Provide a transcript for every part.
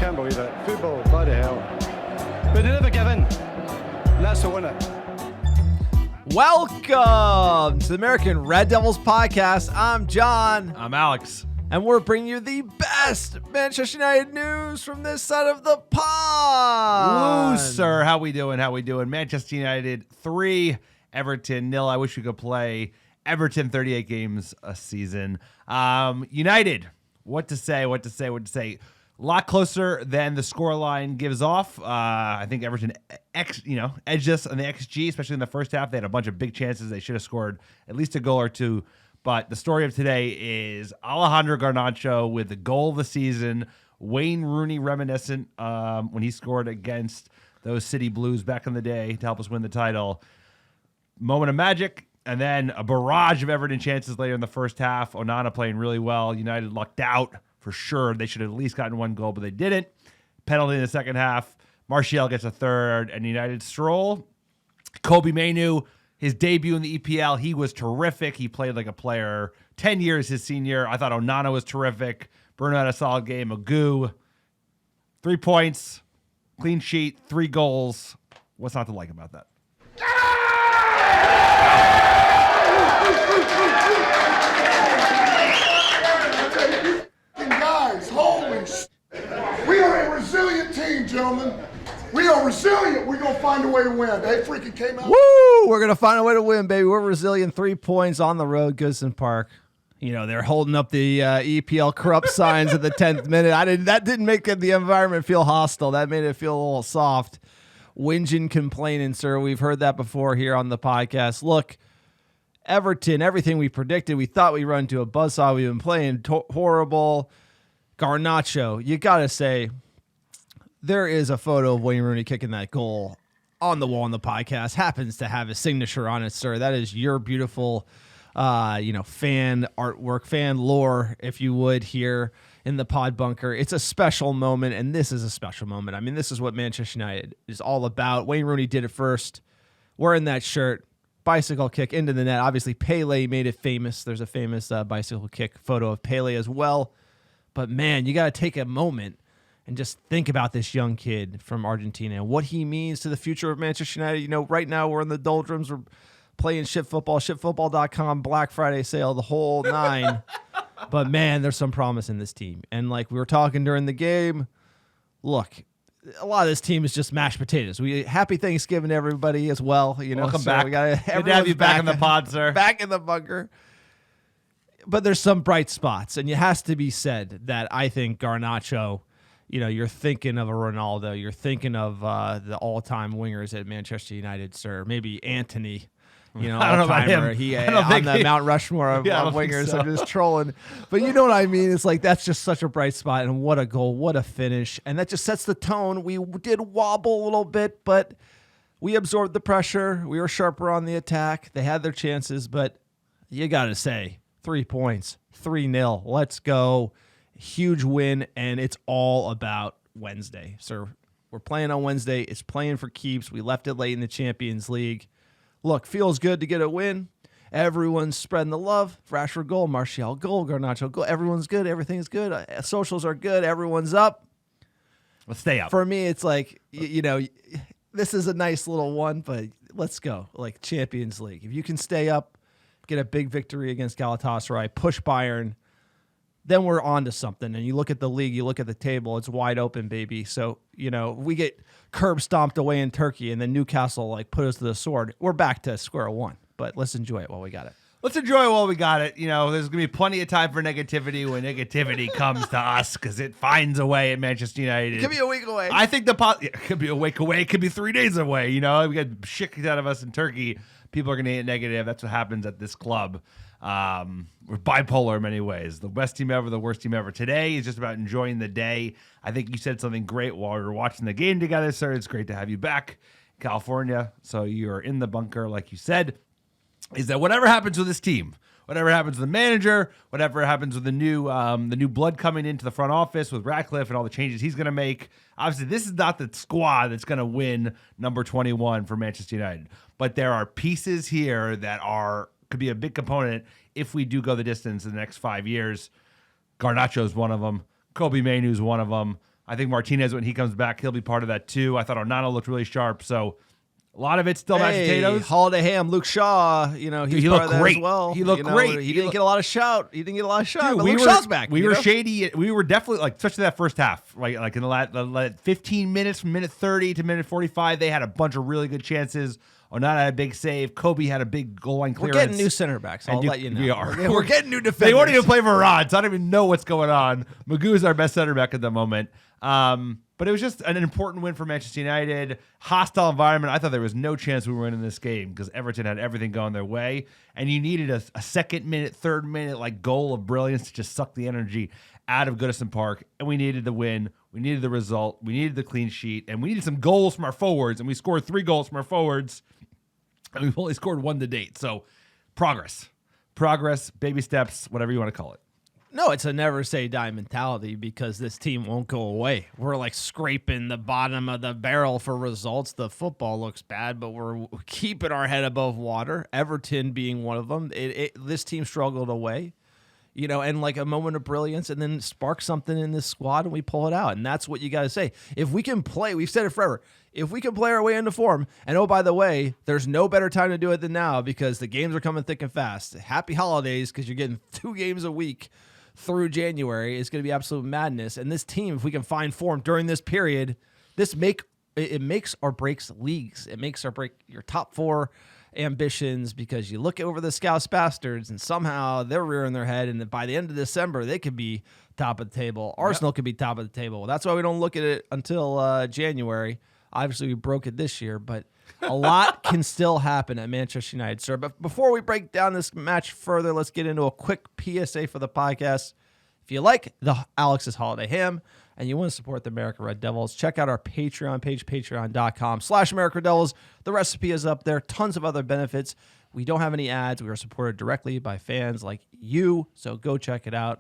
can't believe it. Football, bloody hell. But they never give in. And that's the winner. Welcome to the American Red Devils podcast. I'm John. I'm Alex. And we're bringing you the best Manchester United news from this side of the pond. Woo, sir. How we doing? Manchester United 3, Everton 0. I wish we could play Everton 38 games a season. United, what to say? A lot closer than the scoreline gives off. I think Everton edged us on the XG, especially in the first half. They had a bunch of big chances. They should have scored at least a goal or two. But the story of today is Alejandro Garnacho with the goal of the season. Wayne Rooney reminiscent when he scored against those City Blues back in the day to help us win the title. Moment of magic. And then a barrage of Everton chances later in the first half. Onana playing really well. United lucked out for sure. They should have at least gotten one goal, but they didn't. Penalty in the second half. Martial gets a third, and United stroll. Kobe Mainoo, his debut in the EPL, he was terrific. He played like a player. 10 years his senior. I thought Onana was terrific. Bruno had a solid game. Agu, 3 points, clean sheet, 3 goals. What's not to like about that? Guys, holy shit. We are a resilient team, gentlemen. We are resilient. We're going to find a way to win. They freaking came out. Woo! We're going to find a way to win, baby. We're resilient. 3 points on the road, Goodson Park. You know, they're holding up the EPL corrupt signs at the 10th minute. That didn't make the environment feel hostile. That made it feel a little soft. Whinging, complaining, sir. We've heard that before here on the podcast. Look, Everton, everything we predicted, we thought we'd run into a buzzsaw. We've been playing horrible. Garnacho, you got to say, there is a photo of Wayne Rooney kicking that goal on the wall on the podcast. Happens to have his signature on it, sir. That is your beautiful, fan artwork, fan lore, if you would, here in the pod bunker. It's a special moment, and this is a special moment. I mean, this is what Manchester United is all about. Wayne Rooney did it first, wearing that shirt. Bicycle kick into the net. Obviously, Pele made it famous. There's a famous bicycle kick photo of Pele as well. But, man, you got to take a moment and just think about this young kid from Argentina and what he means to the future of Manchester United. You know, right now we're in the doldrums. We're playing shit football, shitfootball.com, Black Friday sale, the whole 9. But, man, there's some promise in this team. And like we were talking during the game, look, a lot of this team is just mashed potatoes. Happy Thanksgiving to everybody as well. You know, Welcome so back. We got Good to have you back in the pod, sir. Back in the bunker. But there's some bright spots, and it has to be said that I think Garnacho, you know, you're thinking of a Ronaldo, you're thinking of the all-time wingers at Manchester United, sir. Maybe Anthony. You know, I don't know about all-timer. him. He I don't on think the he- Mount Rushmore of Yeah, I don't think wingers. so. I'm just trolling. But you know what I mean? It's like that's just such a bright spot, and what a goal, what a finish. And that just sets the tone. We did wobble a little bit, but we absorbed the pressure. We were sharper on the attack. They had their chances, but you got to say, 3 points, 3-0. Let's go. Huge win, and it's all about Wednesday. So we're playing on Wednesday. It's playing for keeps. We left it late in the Champions League. Look, feels good to get a win. Everyone's spreading the love. Rashford goal, Martial goal, Garnacho goal. Everyone's good. Everything's good. Socials are good. Everyone's up. Let's stay up. For me, it's like, this is a nice little one, but let's go. Like Champions League. If you can stay up, get a big victory against Galatasaray, push Bayern, then we're on to something. And you look at the league, you look at the table, it's wide open, baby. So, we get curb stomped away in Turkey and then Newcastle put us to the sword. We're back to square one, but let's enjoy it while we got it. Let's enjoy it while we got it. You know, there's going to be plenty of time for negativity when negativity comes to us because it finds a way at Manchester United. It could be a week away. I think it could be a week away. It could be 3 days away. You know, we got shit kicked out of us in Turkey. People are going to get negative. That's what happens at this club. We're bipolar in many ways. The best team ever, the worst team ever. Today is just about enjoying the day. I think you said something great while we were watching the game together, sir. It's great to have you back in California. So you're in the bunker, like you said. Is that whatever happens with this team, whatever happens with the manager, whatever happens with the new blood coming into the front office with Ratcliffe and all the changes he's going to make. Obviously, this is not the squad that's going to win number 21 for Manchester United. But there are pieces here that could be a big component if we do go the distance in the next 5 years. Garnacho's one of them. Kobe Mainoo's one of them. I think Martinez, when he comes back, he'll be part of that too. I thought Onana looked really sharp. So a lot of it's still mashed potatoes. Holiday Ham, Luke Shaw, he's part he of looked that great. as well. He looked great. He didn't get a lot of shout. He didn't get a lot of shout. Dude, but Luke Shaw's back. We were shady. We were definitely especially that first half, right? Like in the 15 minutes from minute 30 to minute 45, they had a bunch of really good chances. Onana had a big save. Kobe had a big goal line clearance. We're getting new center backs. I'll let you know. We are. We're getting new defenders. They won't even play Varane, so I don't even know what's going on. Magoo is our best center back at the moment. But it was just an important win for Manchester United. Hostile environment. I thought there was no chance we were winning this game because Everton had everything going their way. And you needed a second minute, third minute goal of brilliance to just suck the energy out of Goodison Park. And we needed the win. We needed the result. We needed the clean sheet. And we needed some goals from our forwards. And we scored 3 goals from our forwards. And we've only scored 1 to date. So progress, baby steps, whatever you want to call it. No, it's a never say die mentality because this team won't go away. We're scraping the bottom of the barrel for results. The football looks bad, but we're keeping our head above water. Everton being one of them. This team struggled away, and a moment of brilliance and then spark something in this squad and we pull it out. And that's what you got to say. If we can play, we've said it forever, if we can play our way into form, and oh, by the way, there's no better time to do it than now because the games are coming thick and fast. Happy holidays because you're getting 2 games a week through January. Is going to be absolute madness. And this team, if we can find form during this period, it makes or breaks leagues. It makes or break your top 4 ambitions because you look over the Scouse Bastards and somehow they're rearing their head, and by the end of December they could be top of the table. Arsenal could be top of the table. That's why we don't look at it until January. Obviously, we broke it this year, but a lot can still happen at Manchester United, sir. But before we break down this match further, let's get into a quick PSA for the podcast. If you like the Alex's Holiday Ham and you want to support the America Red Devils, check out our Patreon page, patreon.com/America Devils. The recipe is up there. Tons of other benefits. We don't have any ads. We are supported directly by fans like you, so go check it out.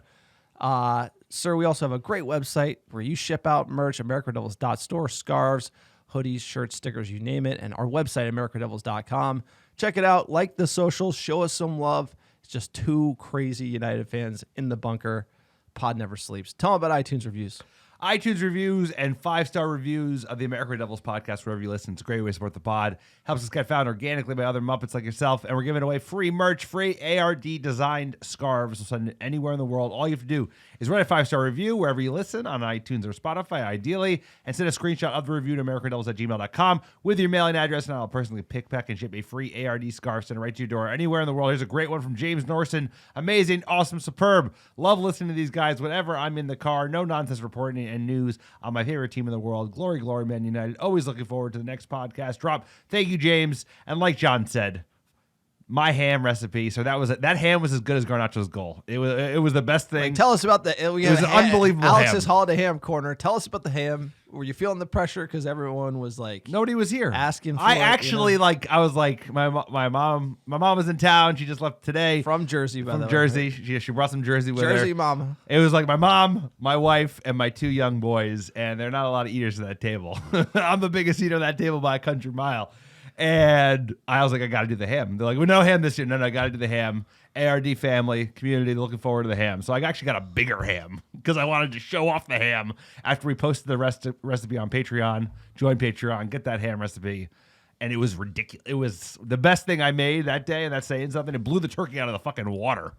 Sir, we also have a great website where you ship out merch, americadevils.store, scarves, hoodies, shirts, stickers, you name it, and our website, americadevils.com. Check it out. Like the socials. Show us some love. It's just 2 crazy United fans in the bunker. Pod never sleeps. Tell them about iTunes reviews. iTunes reviews and 5-star reviews of the America Devils podcast wherever you listen. It's a great way to support the pod. Helps us get found organically by other Muppets like yourself. And we're giving away free merch, free ARD-designed scarves. We'll send it anywhere in the world. All you have to do is write a 5-star review wherever you listen, on iTunes or Spotify, ideally, and send a screenshot of the review to americadevils@gmail.com with your mailing address, and I'll personally pick, pack, and ship a free ARD scarf sent right to your door anywhere in the world. Here's a great one from James Norson. Amazing, awesome, superb. Love listening to these guys whenever I'm in the car. No nonsense reporting and news on my favorite team in the world. Glory, glory, Man United. Always looking forward to the next podcast drop. Thank you, James. And like John said, my ham recipe. So that ham was as good as Garnacho's goal. It was the best thing. Tell us about it was an unbelievable Alex's ham. Holiday Ham corner. Tell us about the ham. Were you feeling the pressure because everyone was nobody was here asking for I it, actually I was like, my mom was in town. She just left today from Jersey, by the way. From Jersey. She brought some Jersey with her. Jersey mama. It was like my mom, my wife, and my 2 young boys, and there are not a lot of eaters at that table. I'm the biggest eater at that table by a country mile. And I was like, I got to do the ham. They're like, well, no ham this year. No, I got to do the ham. ARD family, community, looking forward to the ham. So I actually got a bigger ham because I wanted to show off the ham after we posted the recipe on Patreon. Join Patreon, get that ham recipe. And it was ridiculous. It was the best thing I made that day, and that's saying something. It blew the turkey out of the fucking water.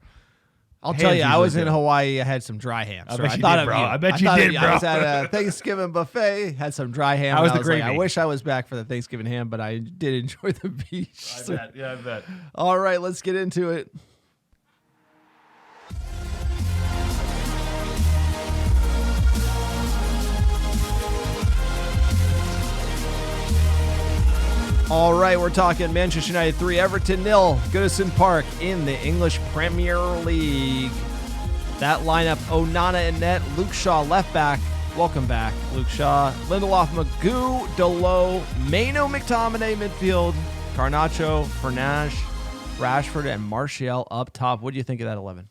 I'll tell you, I was in Hawaii. I had some dry ham. I bet you did, bro. I bet you did, bro. I was at a Thanksgiving buffet, had some dry ham. How was the like, gravy? I wish I was back for the Thanksgiving ham, but I did enjoy the beach. I bet. Yeah, I bet. All right, let's get into it. All right, we're talking Manchester United 3, Everton 0, Goodison Park in the English Premier League. That lineup, Onana in net, Luke Shaw left back. Welcome back, Luke Shaw. Lindelof, Magoo, Delo, Maino, McTominay midfield, Garnacho, Fernandes, Rashford, and Martial up top. What do you think of that 11?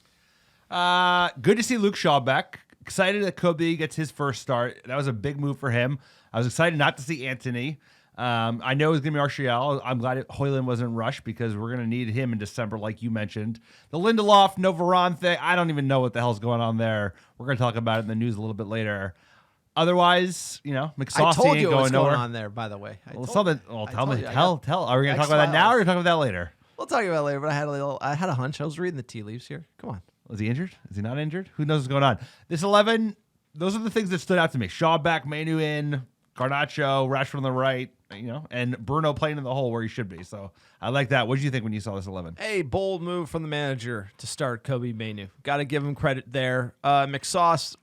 Good to see Luke Shaw back. Excited that Kobe gets his first start. That was a big move for him. I was excited not to see Anthony. I know it's going to be Martial. I'm glad Højlund wasn't rushed because we're going to need him in December, like you mentioned. The Lindelof, no Varane thing, I don't even know what the hell's going on there. We're going to talk about it in the news a little bit later. Otherwise, McSaucy I told ain't you going what's nowhere. going on there, by the way. Tell me. Tell. Are we going to talk about that now or are we talking about that later? We'll talk about it later, but I had a hunch. I was reading the tea leaves here. Come on. Was he injured? Is he not injured? Who knows what's going on? This 11, those are the things that stood out to me. Shaw back, Manu in, Garnacho, Rashford on the right, and Bruno playing in the hole where he should be. So I like that. What did you think when you saw this 11? Hey, bold move from the manager to start Kobe Manu. Got to give him credit there. McSauce,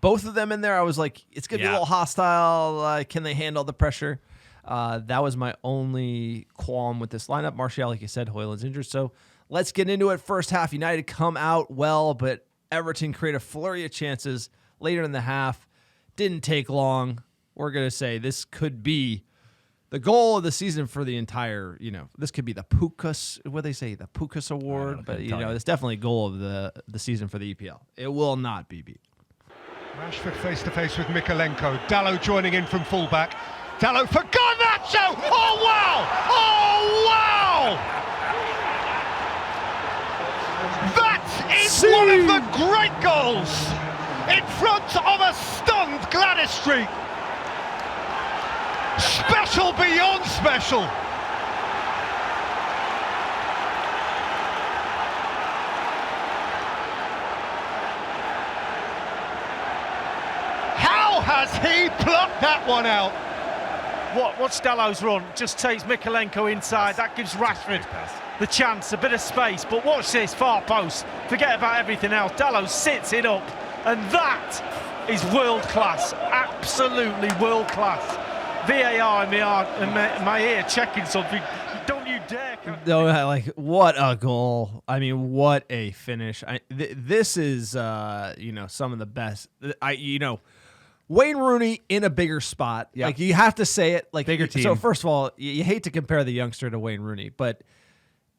both of them in there, I was like, it's going to be a little hostile. Can they handle the pressure? That was my only qualm with this lineup. Martial, like you said, Højlund's injured. So let's get into it. First half, United come out well, but Everton create a flurry of chances later in the half. Didn't take long. We're going to say this could be the goal of the season for the entire, this could be the Pukas, what they say, the Pukas Award. But, it's definitely a goal of the season for the EPL. It will not be beat. Rashford face-to-face with Mikalenko. Dalot joining in from fullback. Dalot for Garnacho! Oh, wow! Oh, wow! That is one of the great goals in front of a stunned Gladys Street. Special beyond special. How has he plucked that one out? What's Dalot's run? Just takes Mikalenko inside. That gives Rashford the chance, a bit of space. But watch this, far post. Forget about everything else. Dalot sits it up. And that is world class. Absolutely world class. VAR in my ear checking something. Don't you dare. No, what a goal. I mean, what a finish. This is, some of the best. Wayne Rooney in a bigger spot. Yep. Like, you have to say it. Like, bigger team. So, first of all, you hate to compare the youngster to Wayne Rooney, but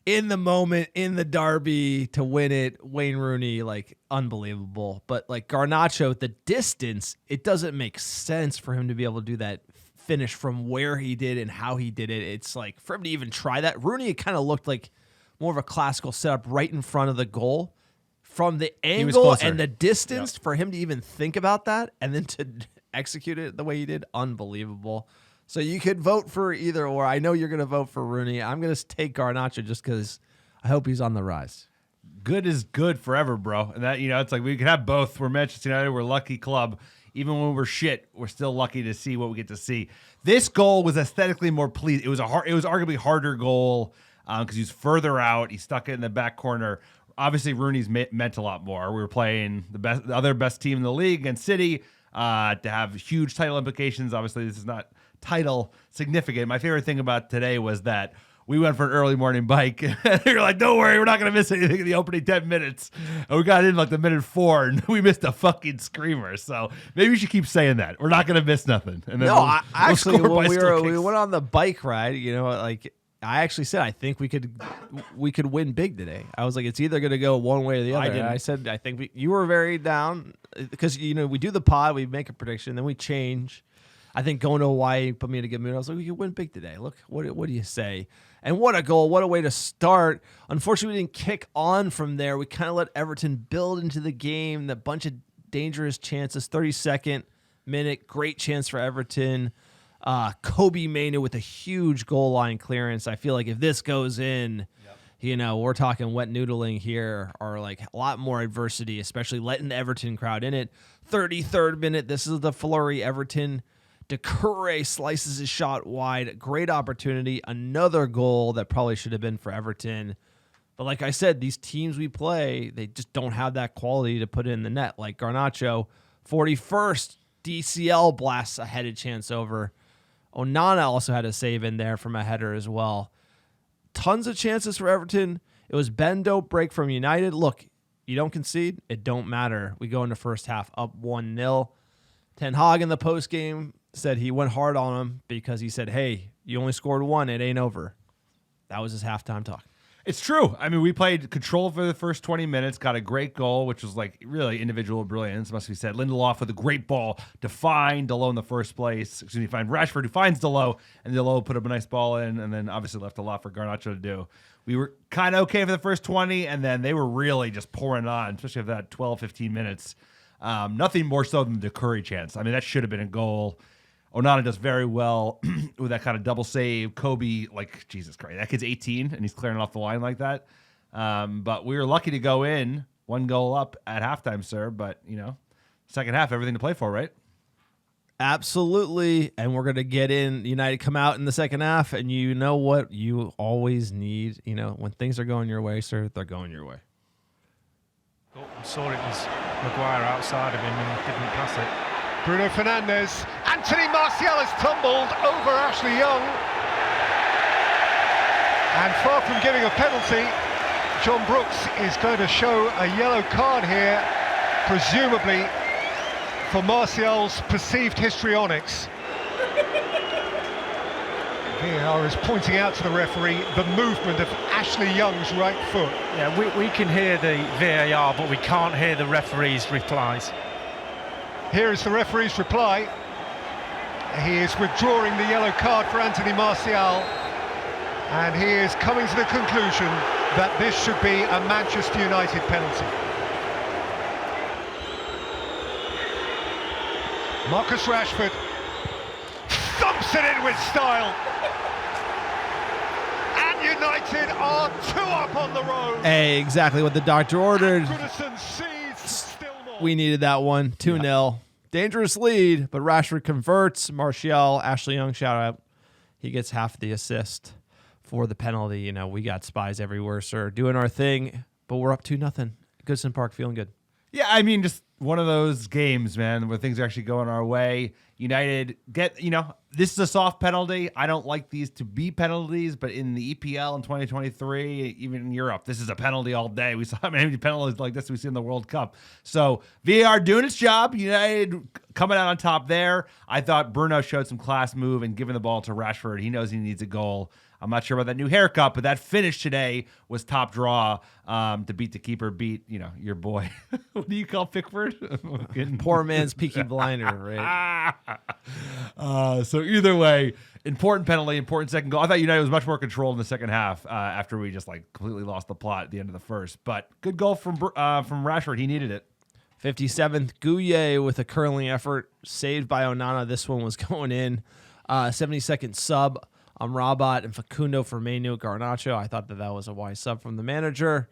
in the moment, in the derby, to win it, Wayne Rooney, unbelievable. But, Garnacho, the distance, it doesn't make sense for him to be able to do that finish from where he did and how he did it. It's for him to even try that. Rooney, it kind of looked like more of a classical setup right in front of the goal. From the angle and the distance, for him to even think about that and then to execute it the way he did, unbelievable. So you could vote for either or. I know you're going to vote for Rooney. I'm going to take Garnacho just because I hope he's on the rise. Good is good forever, bro. And that, it's like we can have both. We're Manchester United. We're a lucky club. Even when we're shit, we're still lucky to see what we get to see. This goal was aesthetically more pleasing. It was arguably harder goal because he's further out. He stuck it in the back corner. Obviously, Rooney's meant a lot more. We were playing the other best team in the league against City to have huge title implications. Obviously, this is not title significant. My favorite thing about today was that we went for an early morning bike. You're like, don't worry, we're not going to miss anything in the opening 10 minutes. And we got in the minute 4, and we missed a fucking screamer. So maybe you should keep saying that. We're not going to miss nothing. And then actually, we'll when we went on the bike ride, I actually said I think we could win big today. I was like, it's either going to go one way or the other. I said I think you were very down because we do the pod, we make a prediction, then we change. I think going to Hawaii put me in a good mood. I was like, we could win big today. Look, what do you say? And what a goal! What a way to start. Unfortunately, we didn't kick on from there. We kind of let Everton build into the game. That bunch of dangerous chances. 32nd minute, great chance for Everton. Kobe Manu with a huge goal line clearance. I feel like if this goes in, we're talking wet noodling here, or a lot more adversity, especially letting the Everton crowd in it. 33rd minute, this is the flurry. Everton, Doucouré slices his shot wide. Great opportunity. Another goal that probably should have been for Everton. But like I said, these teams we play, they just don't have that quality to put it in the net. Like Garnacho, 41st, DCL blasts a headed chance over. Onana also had a save in there from a header as well. Tons of chances for Everton. It was Bendo break from United. Look, you don't concede, it don't matter. We go into first half up 1-0. Ten Hag in the postgame said he went hard on him because he said, hey, you only scored one, it ain't over. That was his halftime talk. It's true. I mean, we played control for the first 20 minutes, got a great goal, which was really individual brilliance, must be said. Lindelof with a great ball to find Dalot in the first place. Find Rashford, who finds Dalot, and Dalot put up a nice ball in, and then obviously left a lot for Garnacho to do. We were kind of okay for the first 20, and then they were really just pouring on, especially for that 12, 15 minutes. Nothing more so than the Curry chance. I mean, that should have been a goal. Onana does very well with that kind of double save. Kobe, like, Jesus Christ, that kid's 18 and he's clearing off the line like that. But we were lucky to go in 1 goal up at halftime, sir. But, second half, everything to play for, right? Absolutely. And we're going to get in. United come out in the second half, and you know what you always need. When things are going your way, sir, they're going your way. Saw it was Maguire outside of him and didn't pass it. Bruno Fernandes. Anthony Martial has tumbled over Ashley Young. And far from giving a penalty, John Brooks is going to show a yellow card here, presumably for Martial's perceived histrionics. VAR is pointing out to the referee the movement of Ashley Young's right foot. Yeah, we can hear the VAR, but we can't hear the referee's replies. Here is the referee's reply. He is withdrawing the yellow card for Anthony Martial, and he is coming to the conclusion that this should be a Manchester United penalty. Marcus Rashford thumps it in with style. And United are 2 up on the road. Hey, exactly what the doctor ordered. Goodison sees still more. We needed that one. 2-0. Dangerous lead, but Rashford converts. Martial, Ashley Young, shout out. He gets half the assist for the penalty. We got spies everywhere, sir. Doing our thing, but we're up 2-0. Goodson Park feeling good. Yeah, I mean, just one of those games, man, where things are actually going our way. United get, this is a soft penalty. I don't like these to be penalties, but in the EPL in 2023, even in Europe, this is a penalty all day. We saw many penalties like this we see in the World Cup. So VAR doing its job. United coming out on top there. I thought Bruno showed some class move and giving the ball to Rashford. He knows he needs a goal. I'm not sure about that new haircut, but that finish today was top draw to beat the keeper, your boy. What do you call Pickford? Poor man's Peaky Blinder, right? So either way, important penalty, important second goal. I thought United was much more controlled in the second half after we just completely lost the plot at the end of the first. But good goal from Rashford. He needed it. 57th, Gouye with a curling effort, saved by Onana. This one was going in. 72nd sub. Rabat and Facundo for Mainu Garnacho. I thought that was a wise sub from the manager.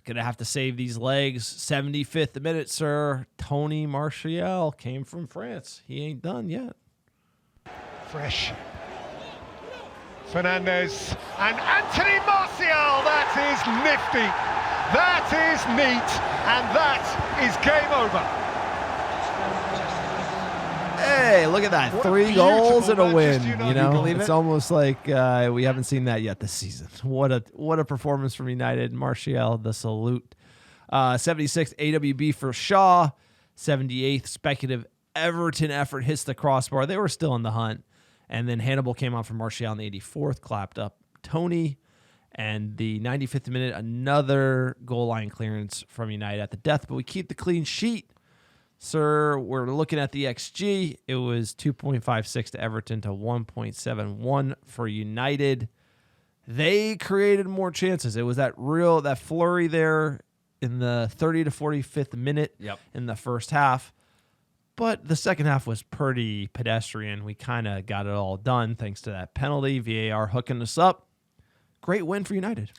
Gonna have to save these legs. 75th minute, sir. Tony Martial came from France. He ain't done yet. Fresh. Fernandes and Anthony Martial. That is nifty. That is neat. And that is game over. Hey, look at that. What a 3 goals and a beautiful win. Manchester United. Believe It's it? almost like we haven't seen that yet this season. What a performance from United. Martial, the salute. 76th AWB for Shaw. 78th speculative Everton effort hits the crossbar. They were still in the hunt. And then Hannibal came on for Martial in the 84th, clapped up Tony. And the 95th minute, another goal line clearance from United at the death. But we keep the clean sheet. Sir, we're looking at the XG. It was 2.56 to Everton to 1.71 for United. They created more chances. It was that flurry there in the 30 to 45th minute in the first half. But the second half was pretty pedestrian. We kind of got it all done thanks to that penalty. VAR hooking us up. Great win for United.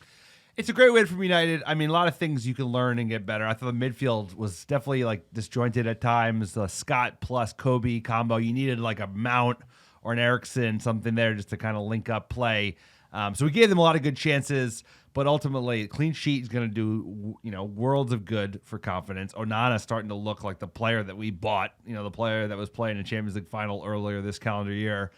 It's a great win from United. I mean, a lot of things you can learn and get better. I thought the midfield was definitely disjointed at times. The Scott plus Kobe combo, you needed a Mount or an Eriksson, something there just to kind of link up play. So we gave them a lot of good chances, but ultimately, clean sheet is going to do worlds of good for confidence. Onana starting to look like the player that we bought, the player that was playing in Champions League final earlier this calendar year.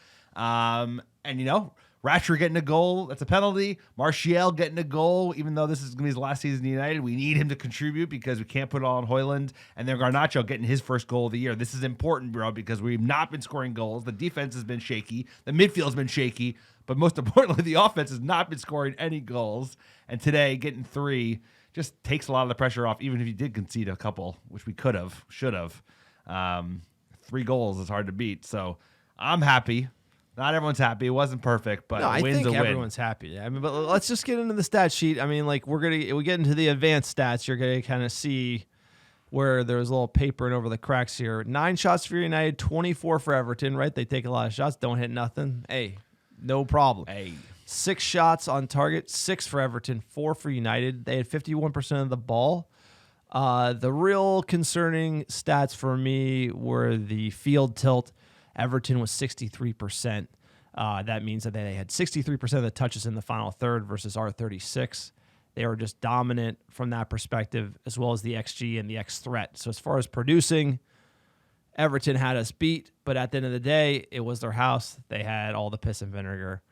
Rashford getting a goal, that's a penalty. Martial getting a goal, even though this is going to be his last season in United. We need him to contribute because we can't put it all on Højlund. And then Garnacho getting his first goal of the year. This is important, bro, because we've not been scoring goals. The defense has been shaky. The midfield has been shaky. But most importantly, the offense has not been scoring any goals. And today, getting 3 just takes a lot of the pressure off, even if you did concede a couple, which we should have. 3 goals is hard to beat. So I'm happy. Not everyone's happy. It wasn't perfect, but I win's think a win. everyone's happy. I mean, but let's just get into the stat sheet. I mean, we get into the advanced stats. You're gonna kind of see, where there's a little papering over the cracks here. 9 shots for United, 24 for Everton, right? They take a lot of shots, don't hit nothing. Hey, no problem. Hey. 6 shots on target, 6 for Everton, 4 for United. They had 51% of the ball. The real concerning stats for me were the field tilt. Everton was 63%. That means that they had 63% of the touches in the final third versus our 36. They were just dominant from that perspective, as well as the XG and the X threat. So as far as producing, Everton had us beat, but at the end of the day, it was their house. They had all the piss and vinegar.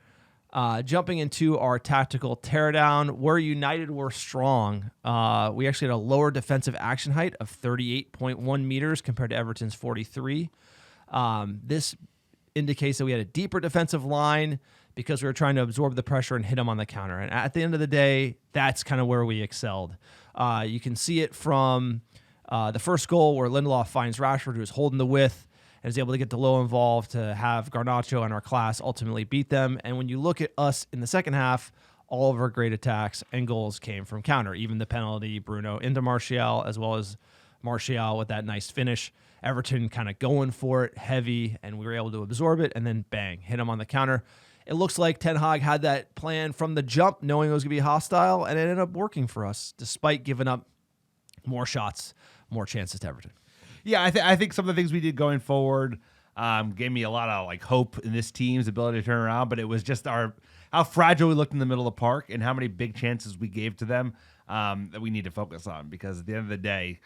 Jumping into our tactical teardown, where United were strong, we actually had a lower defensive action height of 38.1 meters compared to Everton's 43. This indicates that we had a deeper defensive line because we were trying to absorb the pressure and hit them on the counter. And at the end of the day, that's kind of where we excelled. You can see it from the first goal where Lindelof finds Rashford, who is holding the width, and is able to get the low involved to have Garnacho and our class ultimately beat them. And when you look at us in the second half, all of our great attacks and goals came from counter. Even the penalty, Bruno into Martial, as well as Martial with that nice finish. Everton kind of going for it, heavy, and we were able to absorb it, and then bang, hit him on the counter. It looks like Ten Hag had that plan from the jump, knowing it was going to be hostile, and it ended up working for us, despite giving up more shots, more chances to Everton. Yeah, I think some of the things we did going forward gave me a lot of hope in this team's ability to turn around, but it was just how fragile we looked in the middle of the park and how many big chances we gave to them that we need to focus on, because at the end of the day,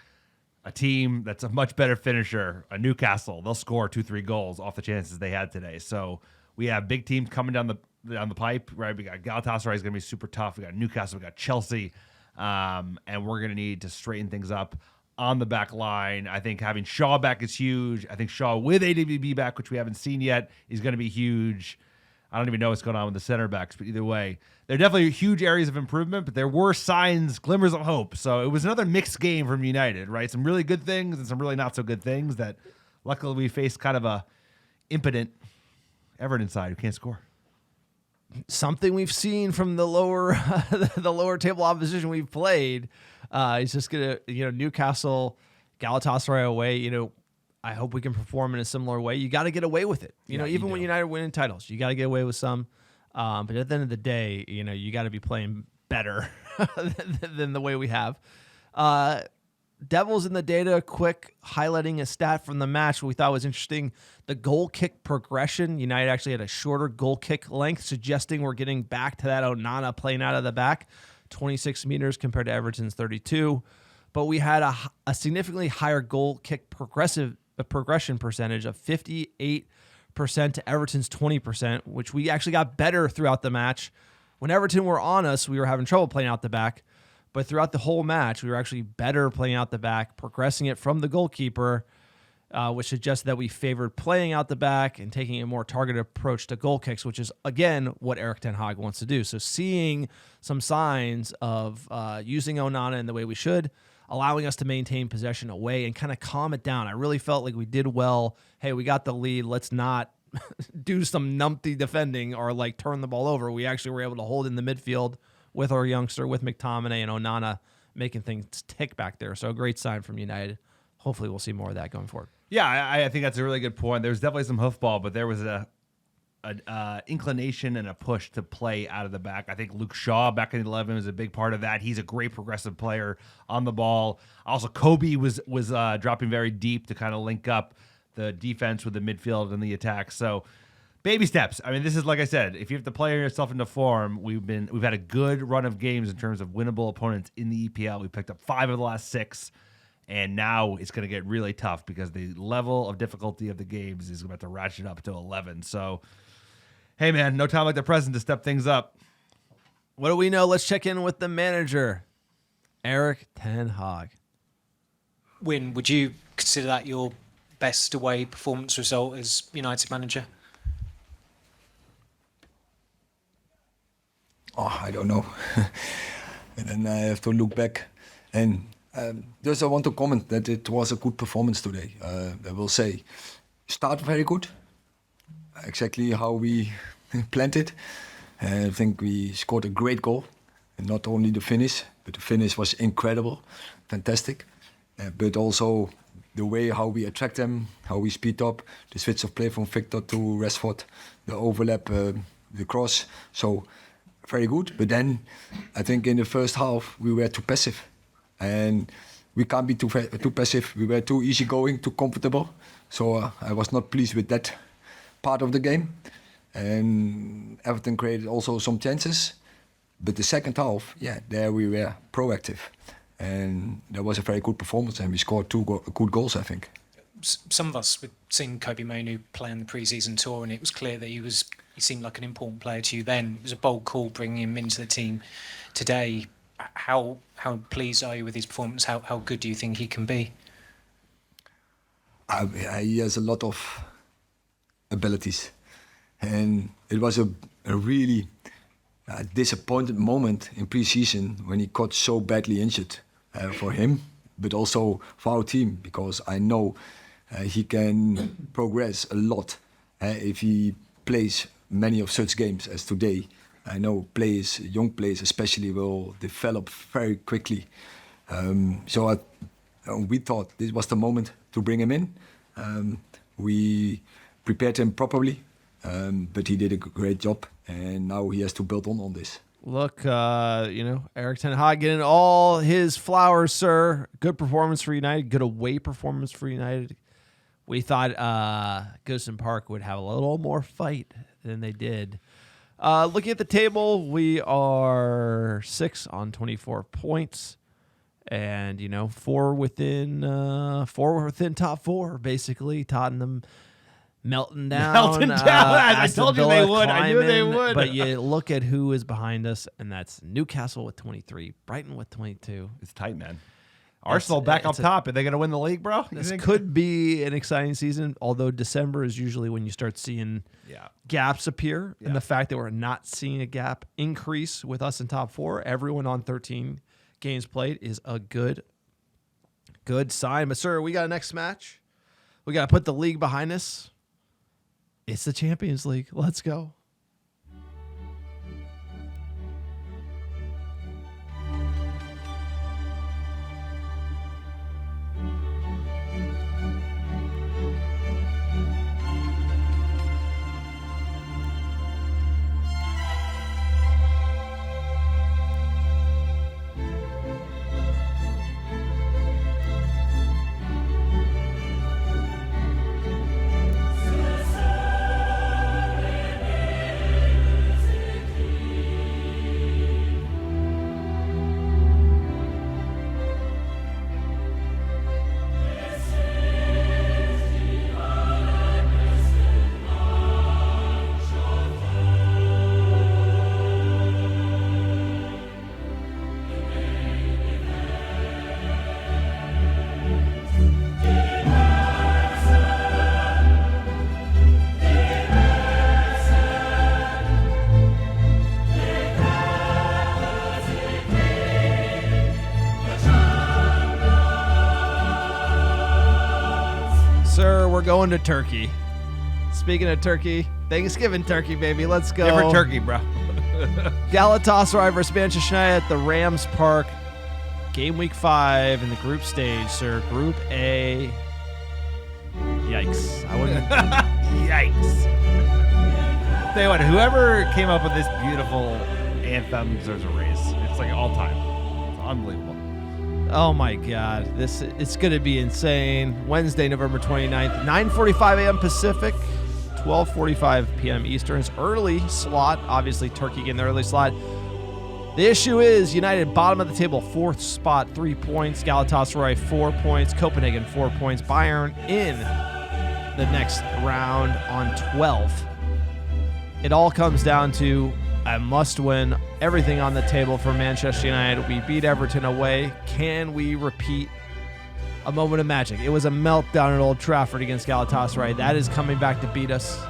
a team that's a much better finisher, a Newcastle, they'll score 2-3 goals off the chances they had today. So we have big teams coming down the pipe, right? We got Galatasaray is going to be super tough. We got Newcastle, we got Chelsea, and we're going to need to straighten things up on the back line. I think having Shaw back is huge. I think Shaw with AWB back, which we haven't seen yet, is going to be huge. I don't even know what's going on with the center backs, but either way, there are definitely huge areas of improvement, but there were signs, glimmers of hope. So it was another mixed game from United, right? Some really good things and some really not so good things that luckily we faced kind of a impotent Everton side who can't score. Something we've seen from the lower the lower table opposition we've played. It's just gonna, Newcastle, Galatasaray away. I hope we can perform in a similar way. You got to get away with it. Even when United winning titles, you got to get away with some. But at the end of the day, you got to be playing better than the way we have. Devils in the data, quick highlighting a stat from the match we thought was interesting. The goal kick progression. United actually had a shorter goal kick length, suggesting we're getting back to that Onana playing out of the back, 26 meters compared to Everton's 32. But we had a significantly higher goal kick progression percentage of 58% to Everton's 20%, which we actually got better throughout the match. When Everton were on us, we were having trouble playing out the back. But throughout the whole match, we were actually better playing out the back, progressing it from the goalkeeper, which suggests that we favored playing out the back and taking a more targeted approach to goal kicks, which is, again, what Erik ten Hag wants to do. So seeing some signs of using Onana in the way we should, allowing us to maintain possession away and kind of calm it down. I really felt like we did well. Hey, we got the lead. Let's not do some numpty defending or turn the ball over. We actually were able to hold in the midfield with our youngster, with McTominay and Onana, making things tick back there. So a great sign from United. Hopefully we'll see more of that going forward. Yeah, I think that's a really good point. There's definitely some hoofball, but there was an inclination and a push to play out of the back. I think Luke Shaw back in the 11 was a big part of that. He's a great progressive player on the ball. Also, Kobe was dropping very deep to kind of link up the defense with the midfield and the attack. So baby steps. I mean, this is, like I said, if you have to play yourself into form, we've had a good run of games in terms of winnable opponents in the EPL. We picked up 5 of the last 6, and now it's going to get really tough because the level of difficulty of the games is about to ratchet up to 11. So, hey, man, no time like the present to step things up. What do we know? Let's check in with the manager, Erik ten Hag. Win, would you consider that your best away performance result as United manager? I don't know. And then I have to look back. And just I want to comment that it was a good performance today. I will say, start very good. Exactly how we planned it. I think we scored a great goal. And not only the finish, but the finish was incredible, fantastic. but also the way how we attract them, how we speed up, the switch of play from Victor to Rashford, the overlap, the cross. So very good. But then I think in the first half we were too passive, and we can't be too passive. We were too easygoing, too comfortable. So I was not pleased with that part of the game. And Everton created also some chances. But the second half, there we were proactive. And that was a very good performance, and we scored two good goals, I think. Some of us were seeing Kobe Mainoo play on the pre-season tour, and it was clear that he seemed like an important player to you then. It was a bold call bringing him into the team today. How pleased are you with his performance? How good do you think he can be? He has a lot of abilities, and it was a really disappointed moment in pre-season when he got so badly injured for him, but also for our team, because I know he can progress a lot if he plays many of such games as today. I know young players especially, will develop very quickly. So we thought this was the moment to bring him in. We prepared him properly, but he did a great job, and now he has to build on this. Look, Erik ten Hag getting all his flowers, sir. Good performance for United. Good away performance for United. We thought Goodison Park would have a little more fight than they did. Looking at the table, we are 6 on 24 points, and four within top four. Basically, Tottenham melting down. I told you they would. I knew they would. But you look at who is behind us, and that's Newcastle with 23, Brighton with 22. It's tight, man. Arsenal back up top. Are they going to win the league, bro? This could be an exciting season, although December is usually when you start seeing gaps appear. And the fact that we're not seeing a gap increase with us in top four, everyone on 13 games played, is a good sign. But, sir, we got a next match. We got to put the league behind us. It's the Champions League. Let's go. We're going to Turkey. Speaking of Turkey, Thanksgiving turkey, baby. Let's go. Different turkey, bro. Galatasaray versus Manchester United at the Rams Park. Game week 5 in the group stage, sir. Group A. Yikes. I wouldn't. Yikes. Tell you what, whoever came up with this beautiful anthem deserves a raise. It's like all time. It's unbelievable. Oh my God, it's going to be insane. Wednesday, November 29th, 9:45 a.m. Pacific, 12:45 p.m. Eastern. It's early slot. Obviously, Turkey getting the early slot. The issue is United bottom of the table, 4th spot, 3 points. Galatasaray 4 points. Copenhagen 4 points. Bayern in the next round on 12. It all comes down to a must-win. Everything on the table for Manchester United. We beat Everton away. Can we repeat a moment of magic? It was a meltdown at Old Trafford against Galatasaray. That is coming back to beat us.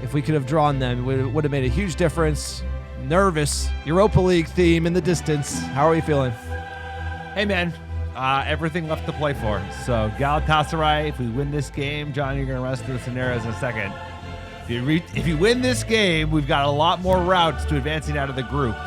If we could have drawn them, it would have made a huge difference. Nervous. Europa League theme in the distance. How are you feeling? Hey, man. Everything left to play for. So Galatasaray, if we win this game, John, you're going to run us through the scenarios in a second. If you win this game, we've got a lot more routes to advancing out of the group.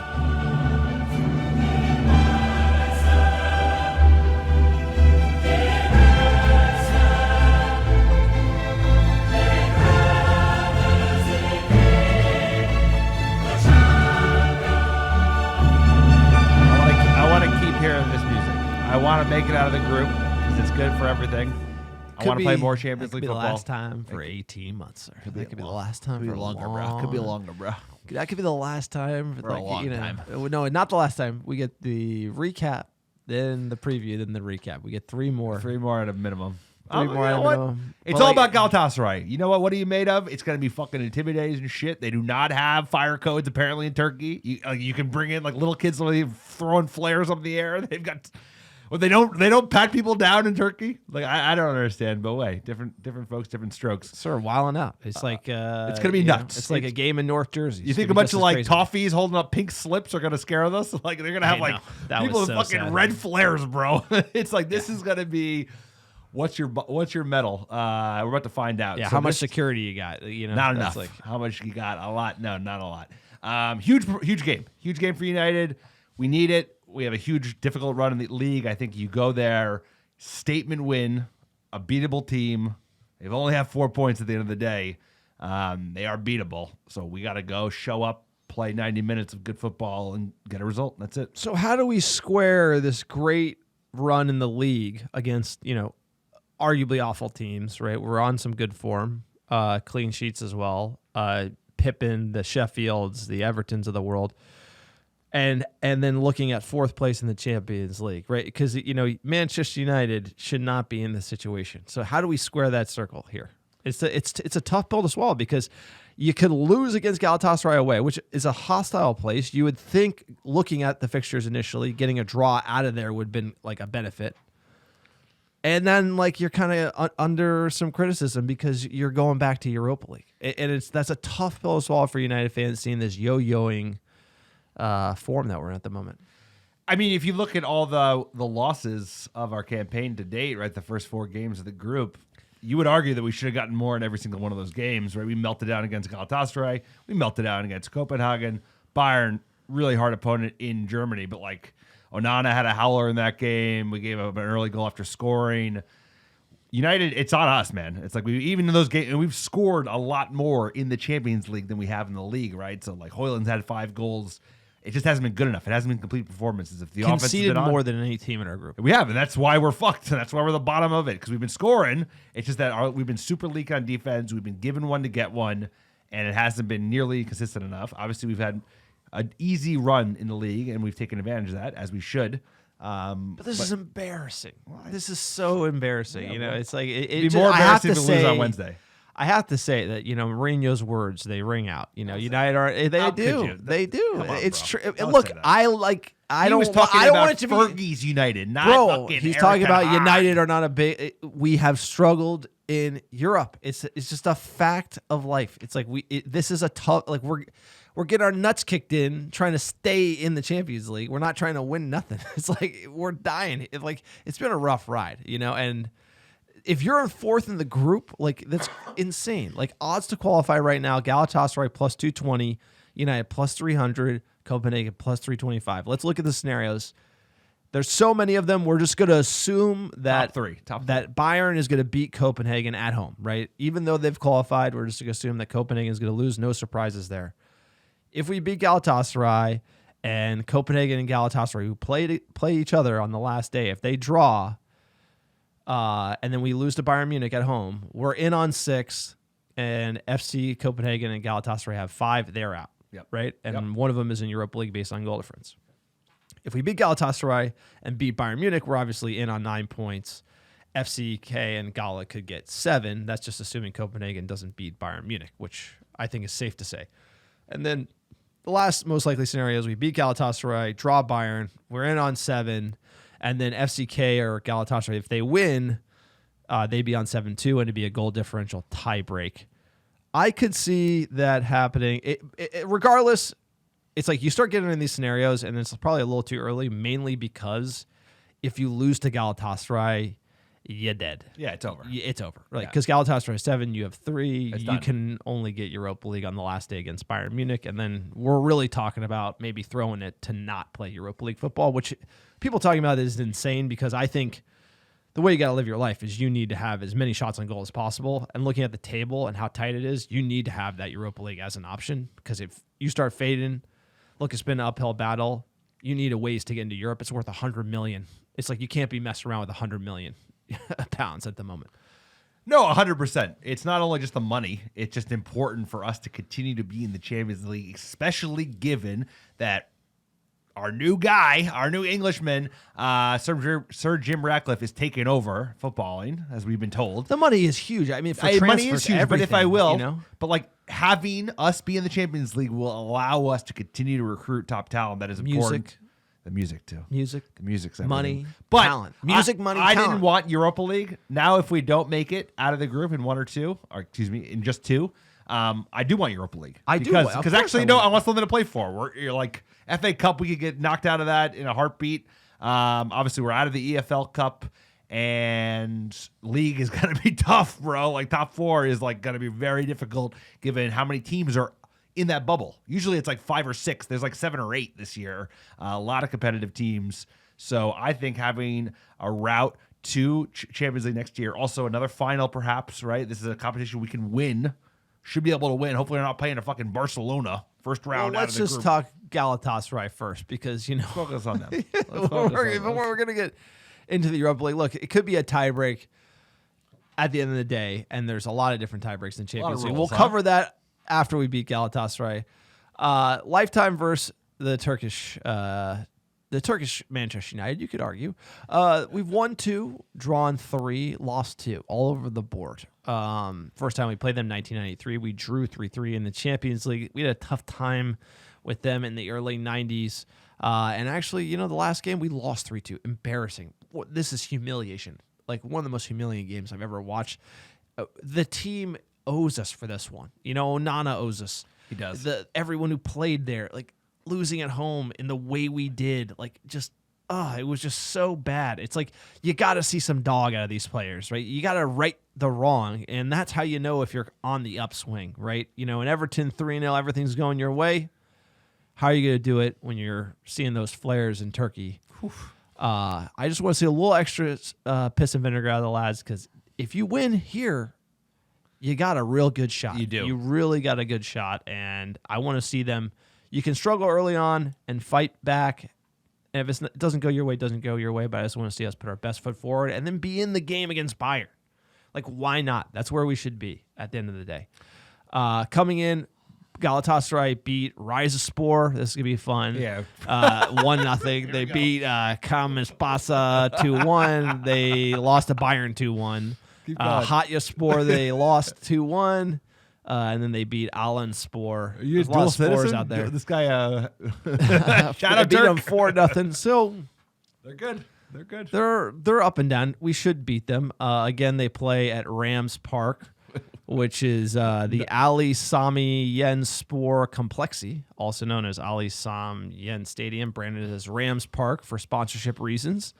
want to make it out of the group because it's good for everything. I want to play more Champions League Could be the football. last time for 18 months, sir. That could be the last time Could for be longer, bro. long. Could be longer, bro. That could be the last time For a long time. No, not the last time. We get the recap, then the preview, then the recap. We get 3 more. 3 more at a minimum. Three more you know at a what? minimum. It's But, all like, about Galatasaray. You know what? What are you made of? It's going to be fucking intimidating and shit. They do not have fire codes apparently in Turkey. You can bring in like little kids throwing flares up in the air. They've got. Well, they don't pat people down in Turkey. Like I don't understand, but wait, different folks, different strokes. Sort of wilding out. It's like it's gonna be you know, nuts. it's like a game in North Jersey. You think a bunch of like toffees holding up pink slips are gonna scare us? Like they're gonna have I like know. That people was with so fucking sad. red flares, bro. It's like this is gonna be what's your medal? We're about to find out. Yeah, So how much this- security you got? You know, Not that's enough. Like, How much you got? A lot? No, not a lot. Huge game for United. We need it. We have a huge, difficult run in the league. I think you go there, statement win, a beatable team. They've only have 4 points at the end of the day. They are beatable. So we got to go, show up, play 90 minutes of good football, and get a result. That's it. so how do we square this great run in the league against, arguably awful teams, right? We're on some good form, clean sheets as well. Pippen, the Sheffields, the Evertons of the world. And then looking at 4th place in the Champions League, right? Because, Manchester United should not be in this situation. So how do we square that circle here? It's a tough pill to swallow because you could lose against Galatasaray away, which is a hostile place. You would think, looking at the fixtures initially, getting a draw out of there would have been like a benefit. And then you're kind of under some criticism because you're going back to Europa League. And that's a tough pill to swallow for United fans seeing this yo-yoing form that we're in at the moment. I mean, if you look at all the losses of our campaign to date, right, the first 4 games of the group, you would argue that we should have gotten more in every single one of those games, right? We melted down against Galatasaray. We melted down against Copenhagen. Bayern, really hard opponent in Germany, but Onana had a howler in that game. We gave up an early goal after scoring. United, it's on us, man. It's like even in those games, and we've scored a lot more in the Champions League than we have in the league, right? So Højlund's had 5 goals. It just hasn't been good enough. It hasn't been complete performances. If the offense has Conceded been on, more than any team in our group. we have, and that's why we're fucked. And that's why we're the bottom of it because we've been scoring. It's just that we've been super leak on defense. We've been given one to get one, and it hasn't been nearly consistent enough. Obviously, we've had an easy run in the league, and we've taken advantage of that as we should. But this is embarrassing. This is so embarrassing. It's like It'd be more embarrassing if we lose on Wednesday. I have to say that Mourinho's words, they ring out. United are they do. They do. Come on, it's bro. true. Don't Look, say that. I He don't was talking I don't about want it to be Fergie's United, not Bro, fucking he's Eric talking Ten about Hag. United are not a big. We have struggled in Europe. It's just a fact of life. It's like this is a tough. We're getting our nuts kicked in trying to stay in the Champions League. We're not trying to win nothing. It's like we're dying. It's been a rough ride, and if you're in 4th in the group, that's insane. Odds to qualify right now: Galatasaray plus 220, United plus 300, Copenhagen plus 325. Let's look at the scenarios. There's so many of them. We're just going to assume that Top three. that Bayern is going to beat Copenhagen at home, right? Even though they've qualified, we're just going to assume that Copenhagen is going to lose. No surprises there. If we beat Galatasaray and Copenhagen and Galatasaray, who play each other on the last day, if they draw, and then we lose to Bayern Munich at home, we're in on 6, and FC Copenhagen and Galatasaray have 5. They're out, right? And one of them is in Europa League based on goal difference. If we beat Galatasaray and beat Bayern Munich, we're obviously in on 9 points. FCK and Gala could get 7. That's just assuming Copenhagen doesn't beat Bayern Munich, which I think is safe to say. And then the last most likely scenario is we beat Galatasaray, draw Bayern, we're in on 7, and then FCK or Galatasaray, if they win, they'd be on 7-2, and it'd be a goal differential tie break. I could see that happening. Regardless, it's like you start getting in these scenarios, and it's probably a little too early, mainly because if you lose to Galatasaray, you're dead. Yeah, it's over. It's over. Right? Because Galatasaray has 7, you have 3. It's you done. can only get Europa League on the last day against Bayern Munich, and then we're really talking about maybe throwing it to not play Europa League football, which people talking about is insane because I think the way you got to live your life is you need to have as many shots on goal as possible. And looking at the table and how tight it is, you need to have that Europa League as an option because if you start fading, look, it's been an uphill battle. you need a ways to get into Europe. It's worth 100 million. It's like you can't be messing around with 100 million pounds at the moment. No, 100%. It's not only just the money. It's just important for us to continue to be in the Champions League, especially given that our new guy, our new Englishman, Sir Jim Ratcliffe, is taking over footballing, as we've been told. The money is huge. I mean, for Money transfers, is huge, but if I everything, will, you know? but like having us be in the Champions League will allow us to continue to recruit top talent. That is important. Music. The music too. Music, The music's everything. money, But talent. Music, money, I talent. didn't want Europa League. Now, if we don't make it out of the group in one or two, or excuse me, in just two, I do want Europa League. I do, because of course actually, I no, would. I want something to play for. You're like FA Cup, we could get knocked out of that in a heartbeat. Obviously, we're out of the EFL Cup, and league is going to be tough, bro. Like top four is like going to be very difficult given how many teams are in that bubble. Usually it's like 5 or 6. There's like 7 or 8 this year. A lot of competitive teams. So I think having a route to Champions League next year, also another final perhaps, right? This is a competition we can win. Should be able to win. Hopefully we're not playing a fucking Barcelona first round Well, out let's of the just group. talk Galatasaray first because, you know, Focus on them. before we're going to get into the Europa League. Look, it could be a tiebreak at the end of the day, and there's a lot of different tiebreaks in Champions League. rules, We'll cover that after we beat Galatasaray. Lifetime versus the Turkish Manchester United, you could argue. We've won 2, drawn 3, lost 2, all over the board. First time we played them, 1993. We drew 3-3 in the Champions League. We had a tough time with them in the early 90s. And actually, you know, the last game, we lost 3-2. Embarrassing. This is humiliation. Like, one of the most humiliating games I've ever watched. The team owes us for this one. You know, Onana owes us. He does. Everyone who played there, like, losing at home in the way we did, like, just, it was just so bad. It's like, you got to see some dog out of these players, right? You got to right the wrong, and that's how you know if you're on the upswing, right? You know, in Everton 3-0, everything's going your way. How are you going to do it when you're seeing those flares in Turkey? I just want to see a little extra piss and vinegar out of the lads, because if you win here, you got a real good shot. You do. You really got a good shot, and I want to see them. You can struggle early on and fight back. And if it doesn't go your way, it doesn't go your way. But I just want to see us put our best foot forward and then be in the game against Bayern. Like, why not? That's where we should be at the end of the day. Coming in, Galatasaray beat Rizespor. This is going to be fun. Yeah. 1-0. They beat Kampspasa 2-1. They lost to Bayern 2-1. Hatyaspor, they lost 2-1. And then they beat Alanspor. There's a lot of spores out there. This guy, shout They out beat them Turk. 4-0. So They're good. They're good. they're up and down. We should beat them. Again, they play at Rams Park, which is the Ali Sami Yen Spor Complexi, also known as Ali Sam Yen Stadium, branded as Rams Park for sponsorship reasons.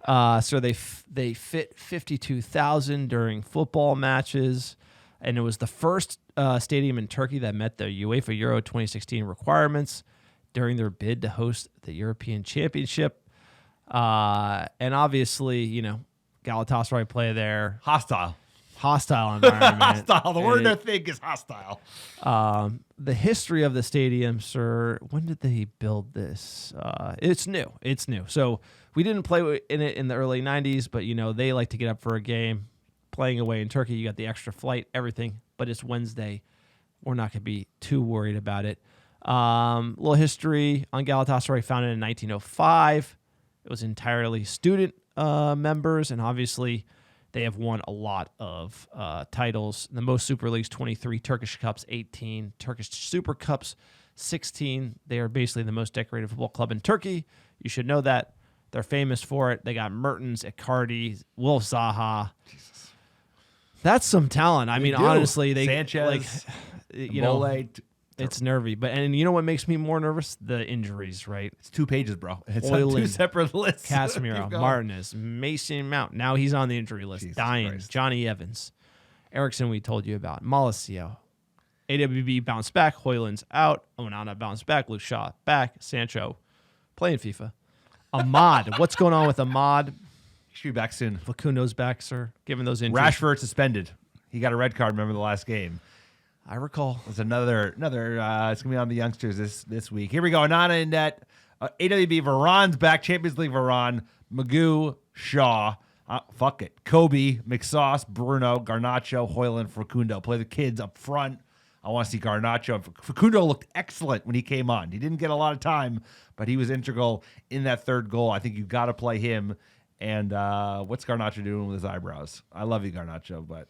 So they fit 52,000 during football matches, and it was the first stadium in Turkey that met the UEFA Euro 2016 requirements during their bid to host the European Championship. And obviously, you know, Galatasaray play there. Hostile. Hostile environment. Hostile. The word I think is hostile. The history of the stadium, sir, when did they build this? It's new. It's new. So we didn't play in it in the early 90s, but, you know, they like to get up for a game. Playing away in Turkey, you got the extra flight, everything, but it's Wednesday. We're not going to be too worried about it. Little history on Galatasaray, founded in 1905. It was entirely student members, and obviously they have won a lot of titles. The most Super Leagues, 23, Turkish Cups, 18, Turkish Super Cups, 16. They are basically the most decorated football club in Turkey. You should know that. They're famous for it. They got Mertens, Icardi, Wolf Zaha. Jesus. That's some talent. I mean, do. honestly, they Sanchez, like, you know, Mole. it's nervy. And you know what makes me more nervous? The injuries, right? It's 2 pages, bro. It's on 2 Oyland, separate lists. Casemiro, Keep going. Martinez, Mason Mount. Now he's on the injury list. Jesus Dying. Christ. Johnny Evans. Erickson, we told you about. Malacio. AWB bounced back. Hoyland's out. Onana bounced back. Luke Shaw back. Sancho playing FIFA. Ahmad. What's going on with Ahmad? He should be back soon. Facundo's back, sir. Given those injuries. Rashford suspended. He got a red card, remember the last game. I recall. There's another it's going to be on the youngsters this week. Here we go. Onana in net. AWB, Varane's back. Champions League, Varane, Magoo, Shaw. Fuck it. Kobe, McSauce, Bruno, Garnacho, Hoyland, Facundo. Play the kids up front. I want to see Garnacho. Facundo looked excellent when he came on. He didn't get a lot of time, but he was integral in that third goal. I think you got to play him. And what's Garnacho doing with his eyebrows? I love you, Garnacho, but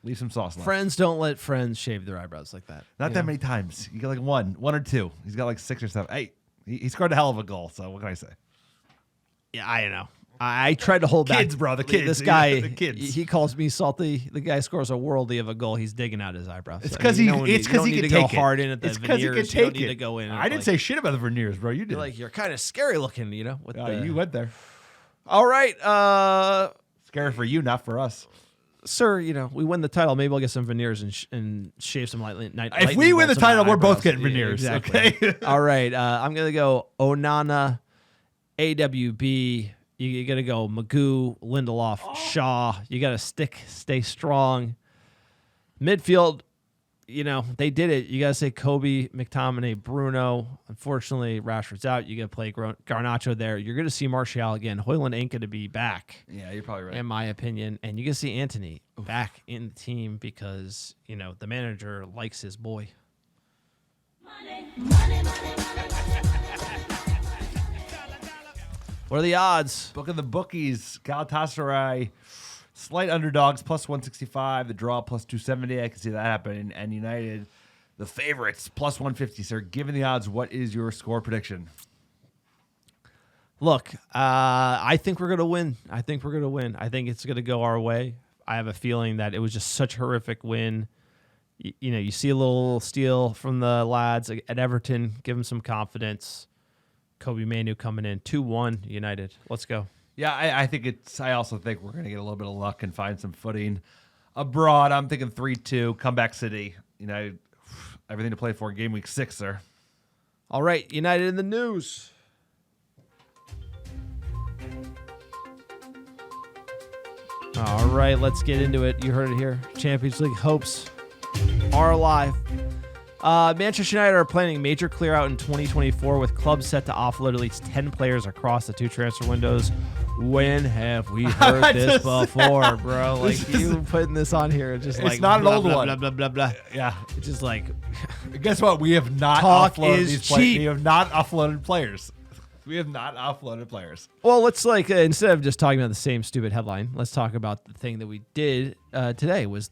leave some sauce left. Friends don't let friends shave their eyebrows like that. Not that many times. You got like one or two. He's got like 6 or 7. Hey, he scored a hell of a goal, so what can I say? Yeah, I don't know. I tried to hold back. Kids, bro, the kids. This guy, The kids. he calls me salty. The guy scores a worldly of a goal. He's digging out his eyebrows. It's because he can to go take hard it. in at the It's because he veneers. can You don't take need to it. go in. I didn't say shit about the veneers, bro. You did. You're kind of scary looking, with You went there. All right, Scary for you, not for us. sir. We win the title. Maybe I'll get some veneers and shave some If we win the title, we're both getting veneers. Yeah, exactly. Okay. All right, I'm gonna go Onana, AWB. You got to go Magoo, Lindelof, Shaw. You got to stay strong. Midfield, they did it. You got to say Kobe, McTominay, Bruno. Unfortunately, Rashford's out. You got to play Garnacho there. You're going to see Martial again. Hoyland ain't going to be back. Yeah, you're probably right. In my opinion. And you can see Anthony back in the team because, the manager likes his boy. What are the odds? Book of the bookies. Galatasaray, slight underdogs, plus 165. The draw, plus 270. I can see that happening. And United, the favorites, plus 150. Sir, given the odds, what is your score prediction? Look, I think we're going to win. I think it's going to go our way. I have a feeling that it was just such a horrific win. You see a little steal from the lads at Everton. Give them some confidence. Kobe Manu coming in 2-1 United. Let's go. Yeah, I also think we're going to get a little bit of luck and find some footing abroad. I'm thinking 3-2, comeback city. United, everything to play for game week 6, sir. All right, United in the news. All right, let's get into it. You heard it here. Champions League hopes are alive. Manchester United are planning major clear out in 2024 with clubs set to offload at least 10 players across the 2 transfer windows. When have we heard this before, bro? Like, you putting this on here, it's just it's not an old one. Blah, blah, blah, blah. Yeah. It's just like... Guess what? We have not Talk offloaded is these players. cheap. We have not offloaded players. We have not offloaded players. Well, let's instead of just talking about the same stupid headline, let's talk about the thing that we did today was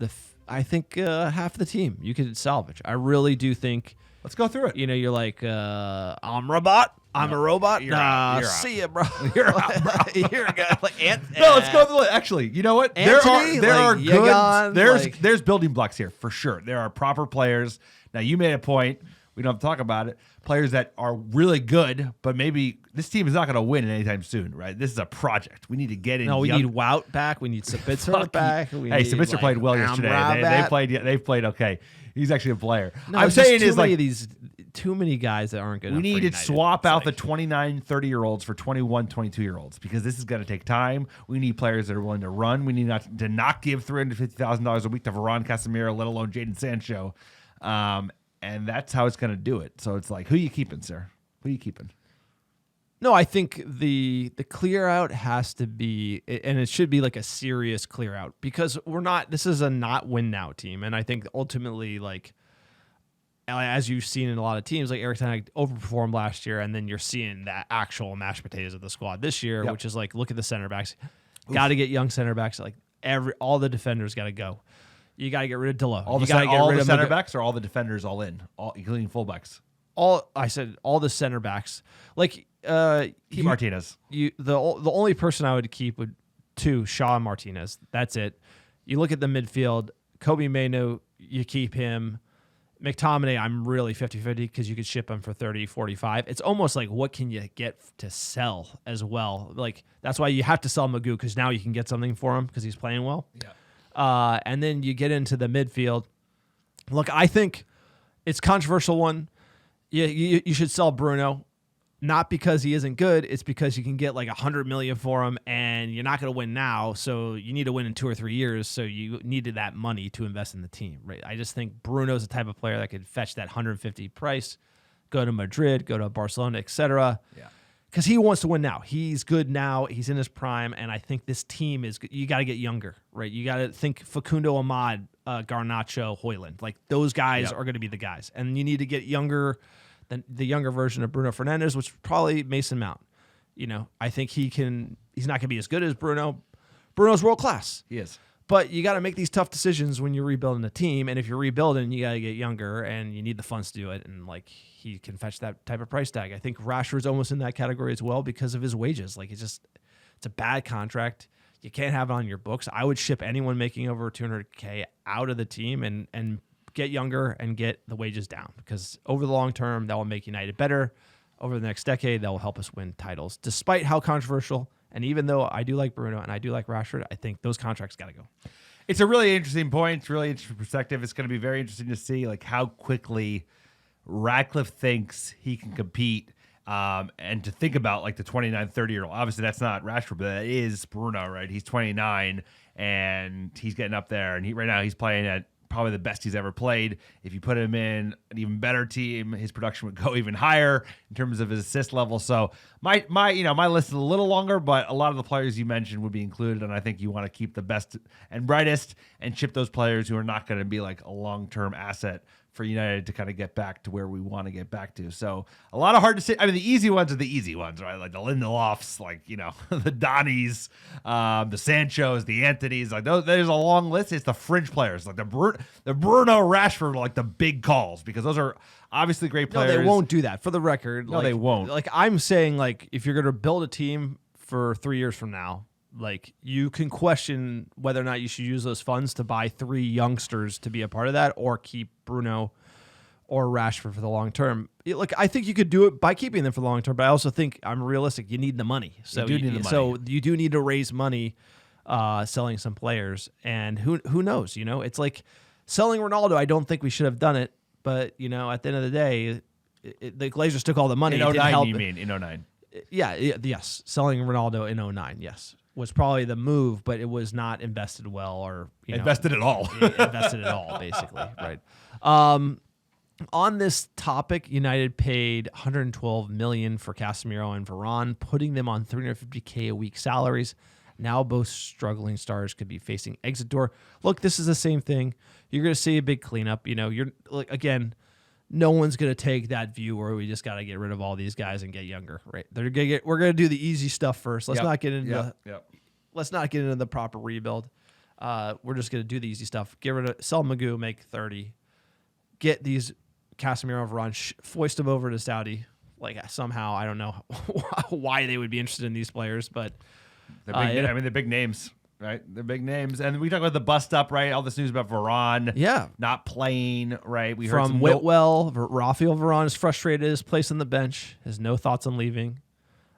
I think half the team you could salvage. I really do think. Let's go through it. You're like, I'm robot. I'm a robot. You're out. You're see out. ya, bro. You're out, bro. You're a guy like No, let's go through the. Actually, you know what? Anthony, there are like, good. Yegon, There's building blocks here for sure. There are proper players. Now you made a point. We don't have to talk about it. Players that are really good, but maybe this team is not going to win anytime soon, right? This is a project. We need to get in. No, we need Wout back. We need Sabitzer back. Sabitzer played well yesterday. They played okay. He's actually a player. No, I'm saying too is many like of these too many guys that aren't good. We need to United. swap out It's the 29, 30-year-olds for 21, 22-year-olds because this is going to take time. We need players that are willing to run. We need to not give $350,000 a week to Varane, Casemiro, let alone Jadon Sancho. And that's how it's going to do it. So it's like, who are you keeping, sir? Who are you keeping? No, I think the clear out has to be, and it should be like a serious clear out because this is a not win now team. And I think ultimately, like, as you've seen in a lot of teams, like Everton overperformed last year, and then you're seeing that actual mashed potatoes of the squad this year, which is like, look at the center backs. Got to get young center backs. Like all the defenders got to go. You got to get rid of Delo. All the center backs or all the defenders all in, including fullbacks? I said all the center backs. Like keep Martinez. The only person I would keep would Shaw and Martinez. That's it. You look at the midfield. Kobe Manu, you keep him. McTominay, I'm really 50-50 because you could ship him for 30, 45. It's almost like what can you get to sell as well? Like that's why you have to sell Magoo because now you can get something for him because he's playing well. Yeah. And then you get into the midfield. Look, I think it's a controversial one. You should sell Bruno, not because he isn't good. It's because you can get like $100 million for him, and you're not going to win now. So you need to win in 2 or 3 years. So you needed that money to invest in the team, right? I just think Bruno's the type of player that could fetch that 150 price. go to Madrid, go to Barcelona, etc. Yeah. Because he wants to win now. He's good now. He's in his prime, and I think this team is. You got to get younger, right? You got to think Facundo, Ahmad, Garnacho, Højlund. Like those guys are going to be the guys, and you need to get younger than the younger version of Bruno Fernandes, which is probably Mason Mount. I think he's not going to be as good as Bruno. Bruno's world class. He is. But you got to make these tough decisions when you're rebuilding a team, and if you're rebuilding, you got to get younger, and you need the funds to do it. And like he can fetch that type of price tag. I think Rashford's almost in that category as well because of his wages. Like it's a bad contract. You can't have it on your books. I would ship anyone making over $200K out of the team and get younger and get the wages down because over the long term that will make United better. Over the next decade, that will help us win titles, despite how controversial. And even though I do like Bruno and I do like Rashford, I think those contracts got to go. It's a really interesting point. It's really interesting perspective. It's going to be very interesting to see like how quickly Ratcliffe thinks he can compete and to think about like the 29, 30-year-old. Obviously, that's not Rashford, but that is Bruno, right? He's 29, and he's getting up there. And right now he's playing at probably the best he's ever played. If you put him in an even better team, his production would go even higher in terms of his assist level. So my list is a little longer, but a lot of the players you mentioned would be included, and I think you want to keep the best and brightest and ship those players who are not going to be like a long-term asset for United to kind of get back to where we want to get back to. So a lot of hard to say. I mean, the easy ones are the easy ones, right? Like the Lindelofs, like, the Donnies, the Sanchos, the Anthonys, like there's a long list. It's the fringe players, like the Bruno Rashford, like the big calls, because those are obviously great players. No, they won't do that. For the record, no, they won't. Like I'm saying, like if you're going to build a team for 3 years from now, like you can question whether or not you should use those funds to buy 3 youngsters to be a part of that, or keep Bruno or Rashford for the long term. Look, I think you could do it by keeping them for the long term, but I also think I'm realistic. You need the money, so you do need the money. So you do need to raise money, selling some players, and who knows? It's like selling Ronaldo. I don't think we should have done it, but at the end of the day, the Glazers took all the money. In 09, you mean in 09? Yeah, yes, selling Ronaldo in 09, yes, was probably the move, but it was not invested well, or invested at all. Invested at all, basically, right? On this topic, United paid $112 million for Casemiro and Varane, putting them on $350K a week salaries. Now both struggling stars could be facing exit door. Look, this is the same thing. You're going to see a big cleanup. You're like, again, no one's going to take that view where we just got to get rid of all these guys and get younger, right? We're going to do the easy stuff first. Let's not get into let's not get into the proper rebuild. We're just going to do the easy stuff. Get rid of sell Magoo, make 30. Get these Casemiro, Varane, foist them over to Saudi. Like somehow, I don't know why they would be interested in these players, but they're big names. Right, they're big names, and we talk about the bust up, right? All this news about Varane, not playing, right? We heard from Whitwell, Rafael Varane is frustrated, his place on the bench, has no thoughts on leaving.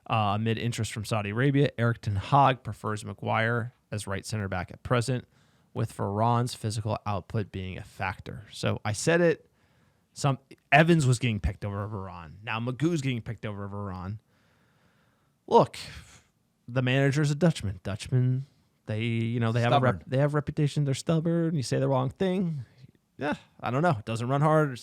Amid interest from Saudi Arabia, Erik ten Hag prefers Maguire as right center back at present, with Varane's physical output being a factor. So I said it. Evans was getting picked over Varane. Now Magoo's getting picked over Varane. Look, the manager's a Dutchman. Dutchmen. They have a reputation. They're stubborn. You say the wrong thing. Yeah, I don't know. It doesn't run hard.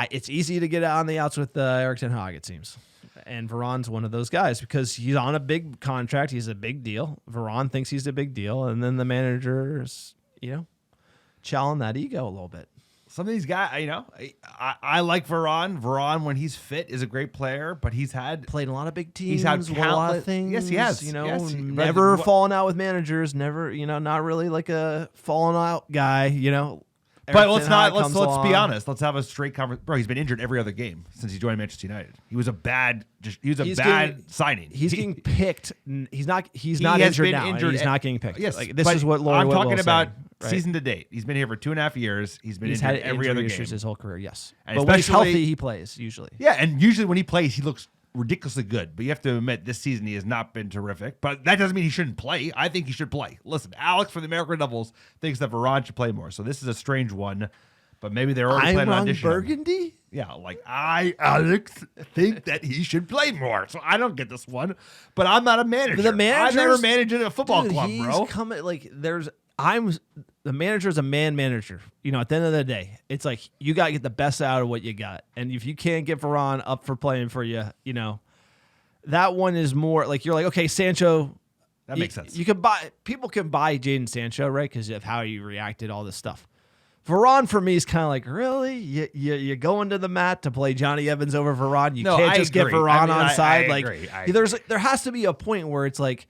It's easy to get on the outs with Erik ten Hag, it seems. And Varane's one of those guys because he's on a big contract. He's a big deal. Varane thinks he's a big deal. And then the manager's, challenging that ego a little bit. Some of these guys, I like Varane. Varane, when he's fit, is a great player, but he's played a lot of big teams. He's had a lot of things. Yes, he has. Never fallen out with managers. Never, not really like a fallen out guy. But let's be honest. Let's have a straight conversation. Bro, he's been injured every other game since he joined Manchester United. He was a bad signing. He's getting picked. He's not injured now. He's not getting picked. Yes, this is what Laurie I'm talking Whitwell's about saying, right? season to date. He's been here for 2.5 years. He's been injured every other game. His whole career. Yes, and but when he's healthy, he plays usually. Yeah, and usually when he plays, he looks ridiculously good. But you have to admit, this season he has not been terrific. But that doesn't mean he shouldn't play. I think he should play. Listen, Alex from the American Devils thinks that Varane should play more. So this is a strange one. But maybe they're already planning on auditioning. Burgundy? Yeah, like Alex, think that he should play more. So I don't get this one. But I'm not a manager. The I never managed in a football club, he's bro. Coming, the the manager is a manager. You know, at the end of the day, it's like you got to get the best out of what you got. And if you can't get Varane up for playing for you, you know, that one is more like you're like, okay, Sancho. That makes sense. People can buy Jadon Sancho, right? Because of how you reacted, all this stuff. Varane for me is kind of like, really? You go into the mat to play Johnny Evans over Varane? You can't just get Varane on side. I like, agree. There has to be a point where it's like,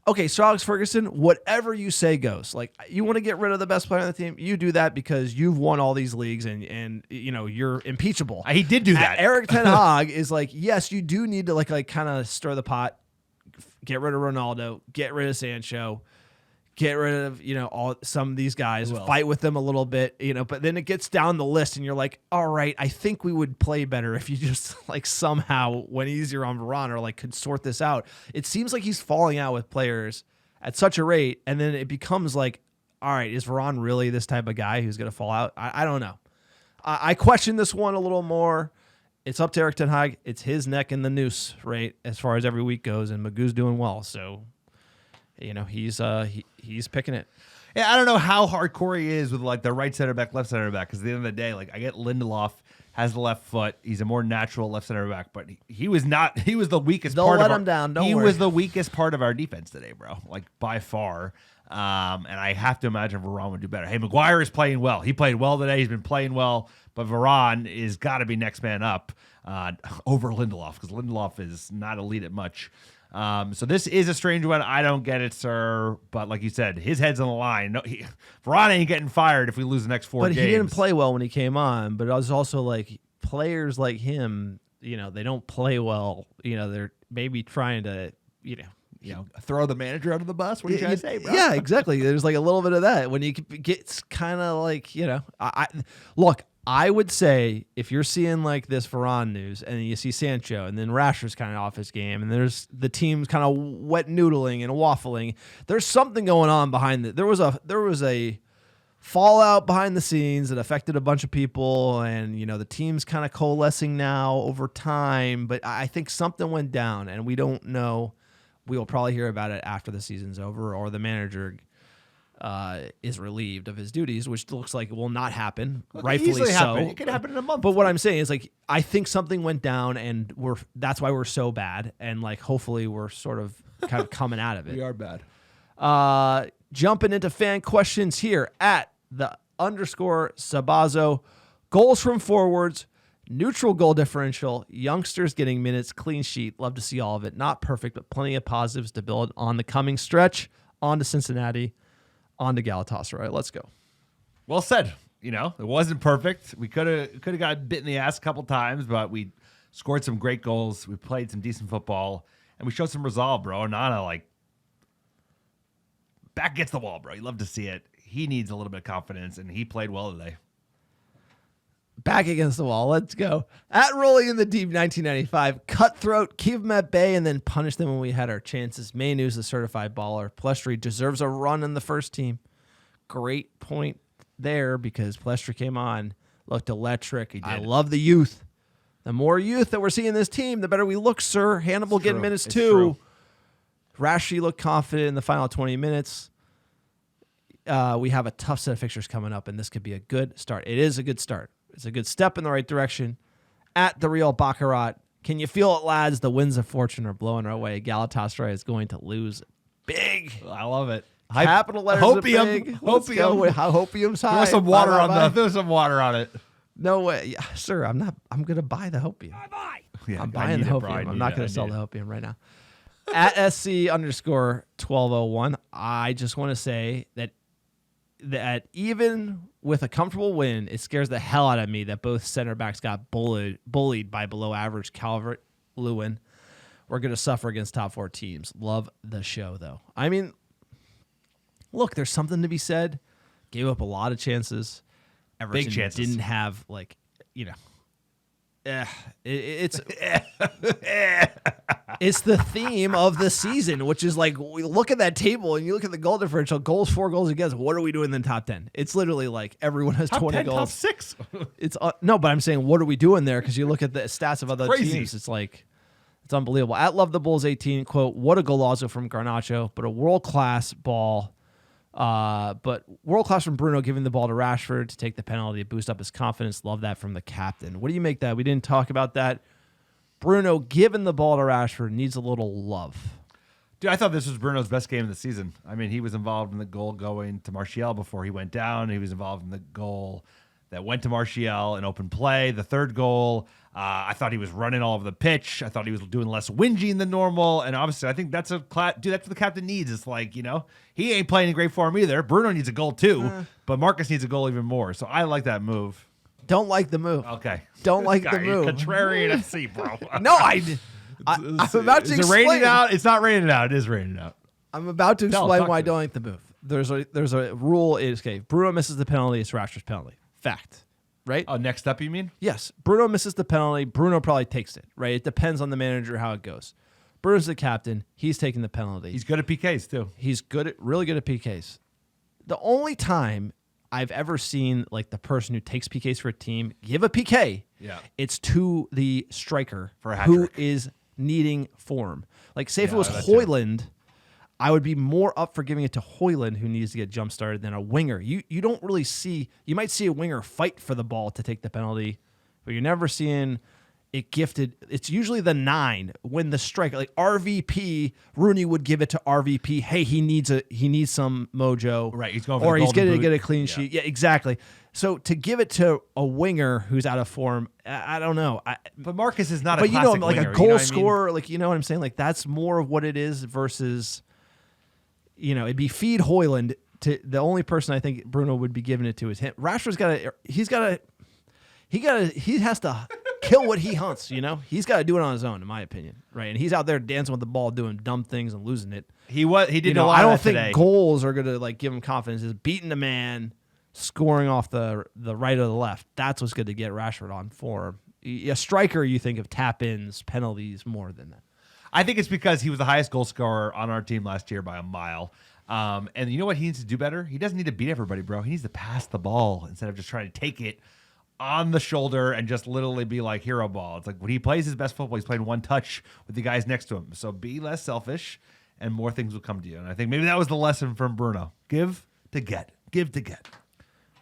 okay, Sir Alex Ferguson, whatever you say goes. Like, you want to get rid of the best player on the team, you do that because you've won all these leagues and you know you're impeachable. He did do that. Eric Ten Hag is like, yes, you do need to like kind of stir the pot. Get rid of Ronaldo, get rid of Sancho, get rid of, you know, some of these guys, fight with them a little bit, you know, but then it gets down the list and you're like, all right, I think we would play better if you just like somehow went easier on Varane or like could sort this out. It seems like he's falling out with players at such a rate, and then it becomes like, all right, is Varane really this type of guy who's going to fall out? I don't know. I question this one a little more. It's up to Eric Ten Hag. It's his neck in the noose, right, as far as every week goes, and Magoo's doing well. So, you know, he's picking it. Yeah, I don't know how hardcore he is with like the right center back, left center back, because at the end of the day, like I get Lindelof has the left foot. He's a more natural left center back, but he was not. He was the weakest part of him down. Don't he worry. was the weakest part of our defense today, bro. Like by far. And I have to imagine Varane would do better. Hey, Maguire is playing well. He played well today. He's been playing well, but Varane is got to be next man up over Lindelof because Lindelof is not elite at much. So this is a strange one. I don't get it, sir. But like you said, his head's on the line. No, Varane ain't getting fired if we lose the next 4 games. But he didn't play well when he came on. But it was also like players like him, you know, they don't play well. You know, they're maybe trying to, you know, throw the manager under the bus. What are you trying to say, bro? Yeah, exactly. There's like a little bit of that when you get kind of like, you know, look, I would say if you're seeing like this Varane news and you see Sancho and then Rashford's kind of off his game and there's the team's kind of wet noodling and waffling, there's something going on behind it. There was a fallout behind the scenes that affected a bunch of people, and you know the team's kind of coalescing now over time. But I think something went down, and we don't know. We will probably hear about it after the season's over, or the manager is relieved of his duties, which looks like it will not happen. Rightfully so. Happen. It could happen in a month. But what I'm saying is, like, I think something went down, and that's why we're so bad. And like, hopefully, we're sort of kind of coming out of it. We are bad. Jumping into fan questions here at the _Sabazo. Goals from forwards. Neutral goal differential, youngsters getting minutes, clean sheet. Love to see all of it. Not perfect, but plenty of positives to build on the coming stretch. On to Cincinnati, on to Galatasaray. Let's go. Well said. You know, it wasn't perfect. We could have got bit in the ass a couple times, but we scored some great goals. We played some decent football, and we showed some resolve, bro. Onana, like, back against the wall, bro. You love to see it. He needs a little bit of confidence, and he played well today. Back against the wall. Let's go. At Rolling in the Deep 1995. Cutthroat, keep them at bay, and then punish them when we had our chances. Mainu's a certified baller. Plestri deserves a run in the first team. Great point there because Plestri came on, looked electric. I love the youth. The more youth that we're seeing in this team, the better we look, sir. Hannibal getting minutes too. Rashi looked confident in the final 20 minutes. We have a tough set of fixtures coming up, and this could be a good start. It is a good start. It's a good step in the right direction. At the Real Baccarat, can you feel it, lads? The winds of fortune are blowing our way. Galatasaray is going to lose big. I love it. Capital letters are big. Hopium. Hopium's high. Throw some water Throw some water on it. No way, yeah, sir. I'm going to buy the Hopium. Yeah, I'm buying the Hopium. I'm not going to sell the Hopium right now. At SC_1201, I just want to say that even with a comfortable win, it scares the hell out of me that both center backs got bullied by below average Calvert-Lewin. We're going to suffer against top 4 teams. Love the show, though. I mean, look, there's something to be said. Gave up a lot of chances. Everton Big chances. Didn't have, like, you know, it's it's the theme of the season, which is like, we look at that table and you look at the goal differential, goals, 4 goals against. What are we doing in the top 10? It's literally like everyone has top 20 10, goals. Top 6. It's no, but I'm saying, what are we doing there? Because you look at the stats of other crazy. teams, it's like, it's unbelievable. At Love the Bulls 18, quote, what a golazo from Garnacho, but a world-class ball But world-class from Bruno, giving the ball to Rashford to take the penalty, boost up his confidence. Love that from the captain. What do you make that? We didn't talk about that. Bruno giving the ball to Rashford needs a little love. Dude, I thought this was Bruno's best game of the season. I mean, he was involved in the goal going to Martial before he went down. He was involved in the goal that went to Martial in open play. The third goal, I thought he was running all over the pitch. I thought he was doing less whinging than normal. And obviously, I think that's that's what the captain needs. It's like, he ain't playing in great form either. Bruno needs a goal too, but Marcus needs a goal even more. So I like that move. Don't like the move. Okay. Don't like the move. Contrarian FC, bro. No, I'm about to Is it explain. raining out? It's not raining out. It is raining out. I'm about to Tell, explain talk why I to don't like the move. There's a rule. Is okay. Bruno misses the penalty. It's Rashford's penalty. Fact. Right? Oh, next up, you mean? Yes. Bruno misses the penalty. Bruno probably takes it. Right? It depends on the manager how it goes. Bruno's the captain. He's taking the penalty. He's good at PKs too. He's really good at PKs. The only time I've ever seen like the person who takes PKs for a team give a PK, it's to the striker For a hat who trick. is needing form. Like, say if it Yeah, was that too. Højlund, I would be more up for giving it to Højlund, who needs to get jump started, than a winger. You don't really see. You might see a winger fight for the ball to take the penalty, but you're never seeing it gifted. It's usually the 9 when the striker, like RVP, Rooney would give it to RVP. Hey, he needs some mojo. Right, he's going for or the he's golden going to boot. get a clean sheet. Yeah, exactly. So to give it to a winger who's out of form, I don't know. But Marcus is not a But classic like winger, a goal what I mean? scorer, like you know what I'm saying? Like that's more of what it is versus, it'd be feed Højlund to the only person I think Bruno would be giving it to is him. Rashford's he has to kill what he hunts, He's got to do it on his own, in my opinion, right? And he's out there dancing with the ball, doing dumb things and losing it. He did a lot I of don't that think today. goals are gonna like give him confidence. Is beating a man, scoring off the right or the left. That's what's good to get Rashford on form. A striker, you think of tap-ins, penalties more than that. I think it's because he was the highest goal scorer on our team last year by a mile. And you know what he needs to do better? He doesn't need to beat everybody, bro. He needs to pass the ball instead of just trying to take it on the shoulder and just literally be like hero ball. It's like when he plays his best football, he's playing one touch with the guys next to him. So be less selfish and more things will come to you. And I think maybe that was the lesson from Bruno. Give to get. Give to get.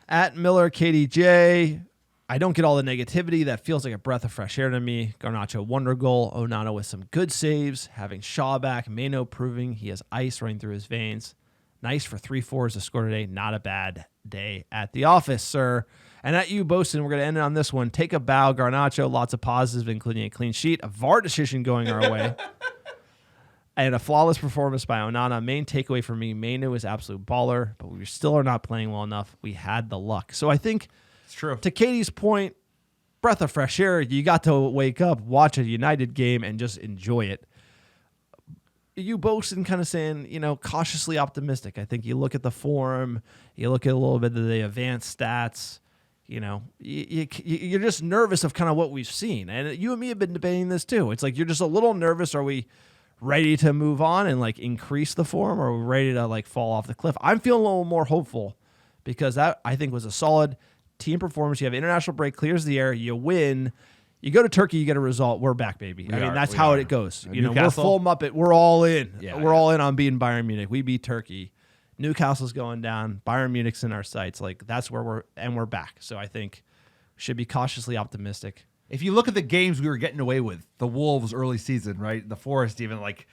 At Miller KDJ, I don't get all the negativity. That feels like a breath of fresh air to me. Garnacho wonder goal. Onana with some good saves. Having Shaw back. Mano proving he has ice running through his veins. Nice for 3-4s to score today. Not a bad day at the office, sir. And at you, Boaston, we're going to end it on this one. Take a bow, Garnacho. Lots of positives, including a clean sheet. A VAR decision going our way. And a flawless performance by Onana. Main takeaway for me, Manu is absolute baller, but we still are not playing well enough. We had the luck. So I think, It's true. to Katie's point, breath of fresh air. You got to wake up, watch a United game, and just enjoy it. You Boaston kind of saying, cautiously optimistic. I think you look at the form, you look at a little bit of the advanced stats. You're just nervous of kind of what we've seen. And you and me have been debating this too. It's like you're just a little nervous. Are we ready to move on and like increase the form, or are we ready to like fall off the cliff? I'm feeling a little more hopeful because that I think was a solid team performance. You have international break, clears the air, you win. You go to Turkey, you get a result. We're back, baby. That's how it goes. We're Newcastle? full Muppet. We're all in. Yeah, we're all in on beating Bayern Munich. We beat Turkey. Newcastle's going down. Bayern Munich's in our sights. Like that's where we're back. So I think we should be cautiously optimistic. If you look at the games we were getting away with, the Wolves early season, right? The Forest, even like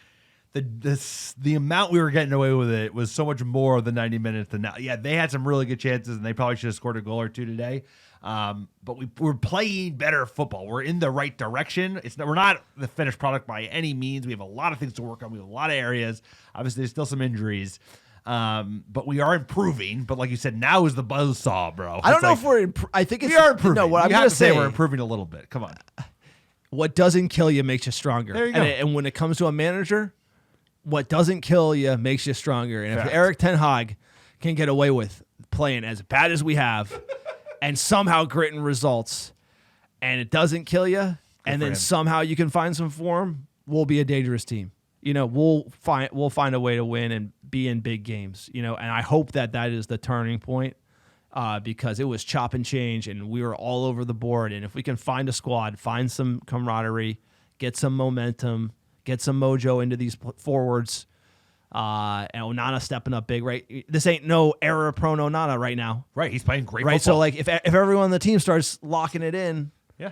the amount we were getting away with it was so much more than 90 minutes than now. Yeah, they had some really good chances, and they probably should have scored a goal or two today. But we're playing better football. We're in the right direction. We're not the finished product by any means. We have a lot of things to work on. We have a lot of areas. Obviously, there's still some injuries. But we are improving. But like you said, now is the buzzsaw, bro. I don't know if we're. I think we are improving. No, what I'm You have going to say say, we're improving a little bit. Come on. what doesn't kill you makes you stronger. There you go. And when it comes to a manager, what doesn't kill you makes you stronger. And Fact. if Eric Ten Hag can get away with playing as bad as we have and somehow gritting results and it doesn't kill you, and then him. somehow you can find some form, we'll be a dangerous team. We'll find a way to win and be in big games. And I hope that is the turning point because it was chop and change and we were all over the board. And if we can find a squad, find some camaraderie, get some momentum, get some mojo into these forwards, And Onana stepping up big, right? This ain't no error-prone Onana right now. Right, he's playing great Right, football. so like if everyone on the team starts locking it in, yeah.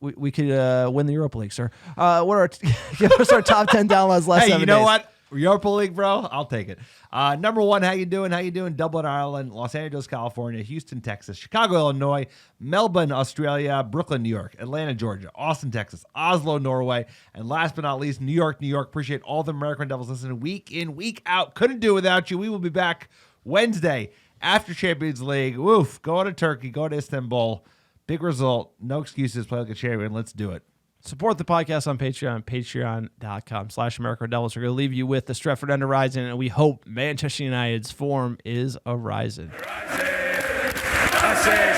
we could win the Europa League, sir. Give us our top 10 downloads last 7 Hey, you know days. what? Europa League, bro. I'll take it. Number 1, how you doing? How you doing? Dublin, Ireland, Los Angeles, California, Houston, Texas, Chicago, Illinois, Melbourne, Australia, Brooklyn, New York, Atlanta, Georgia, Austin, Texas, Oslo, Norway, and last but not least, New York, New York. Appreciate all the American Devils listening week in, week out. Couldn't do it without you. We will be back Wednesday after Champions League. Woof. Go to Turkey. Go to Istanbul. Big result. No excuses. Play like a champion. Let's do it. Support the podcast on Patreon, patreon.com/America Devils. We're going to leave you with the Stretford End Horizon, and we hope Manchester United's form is a rising. I'm saying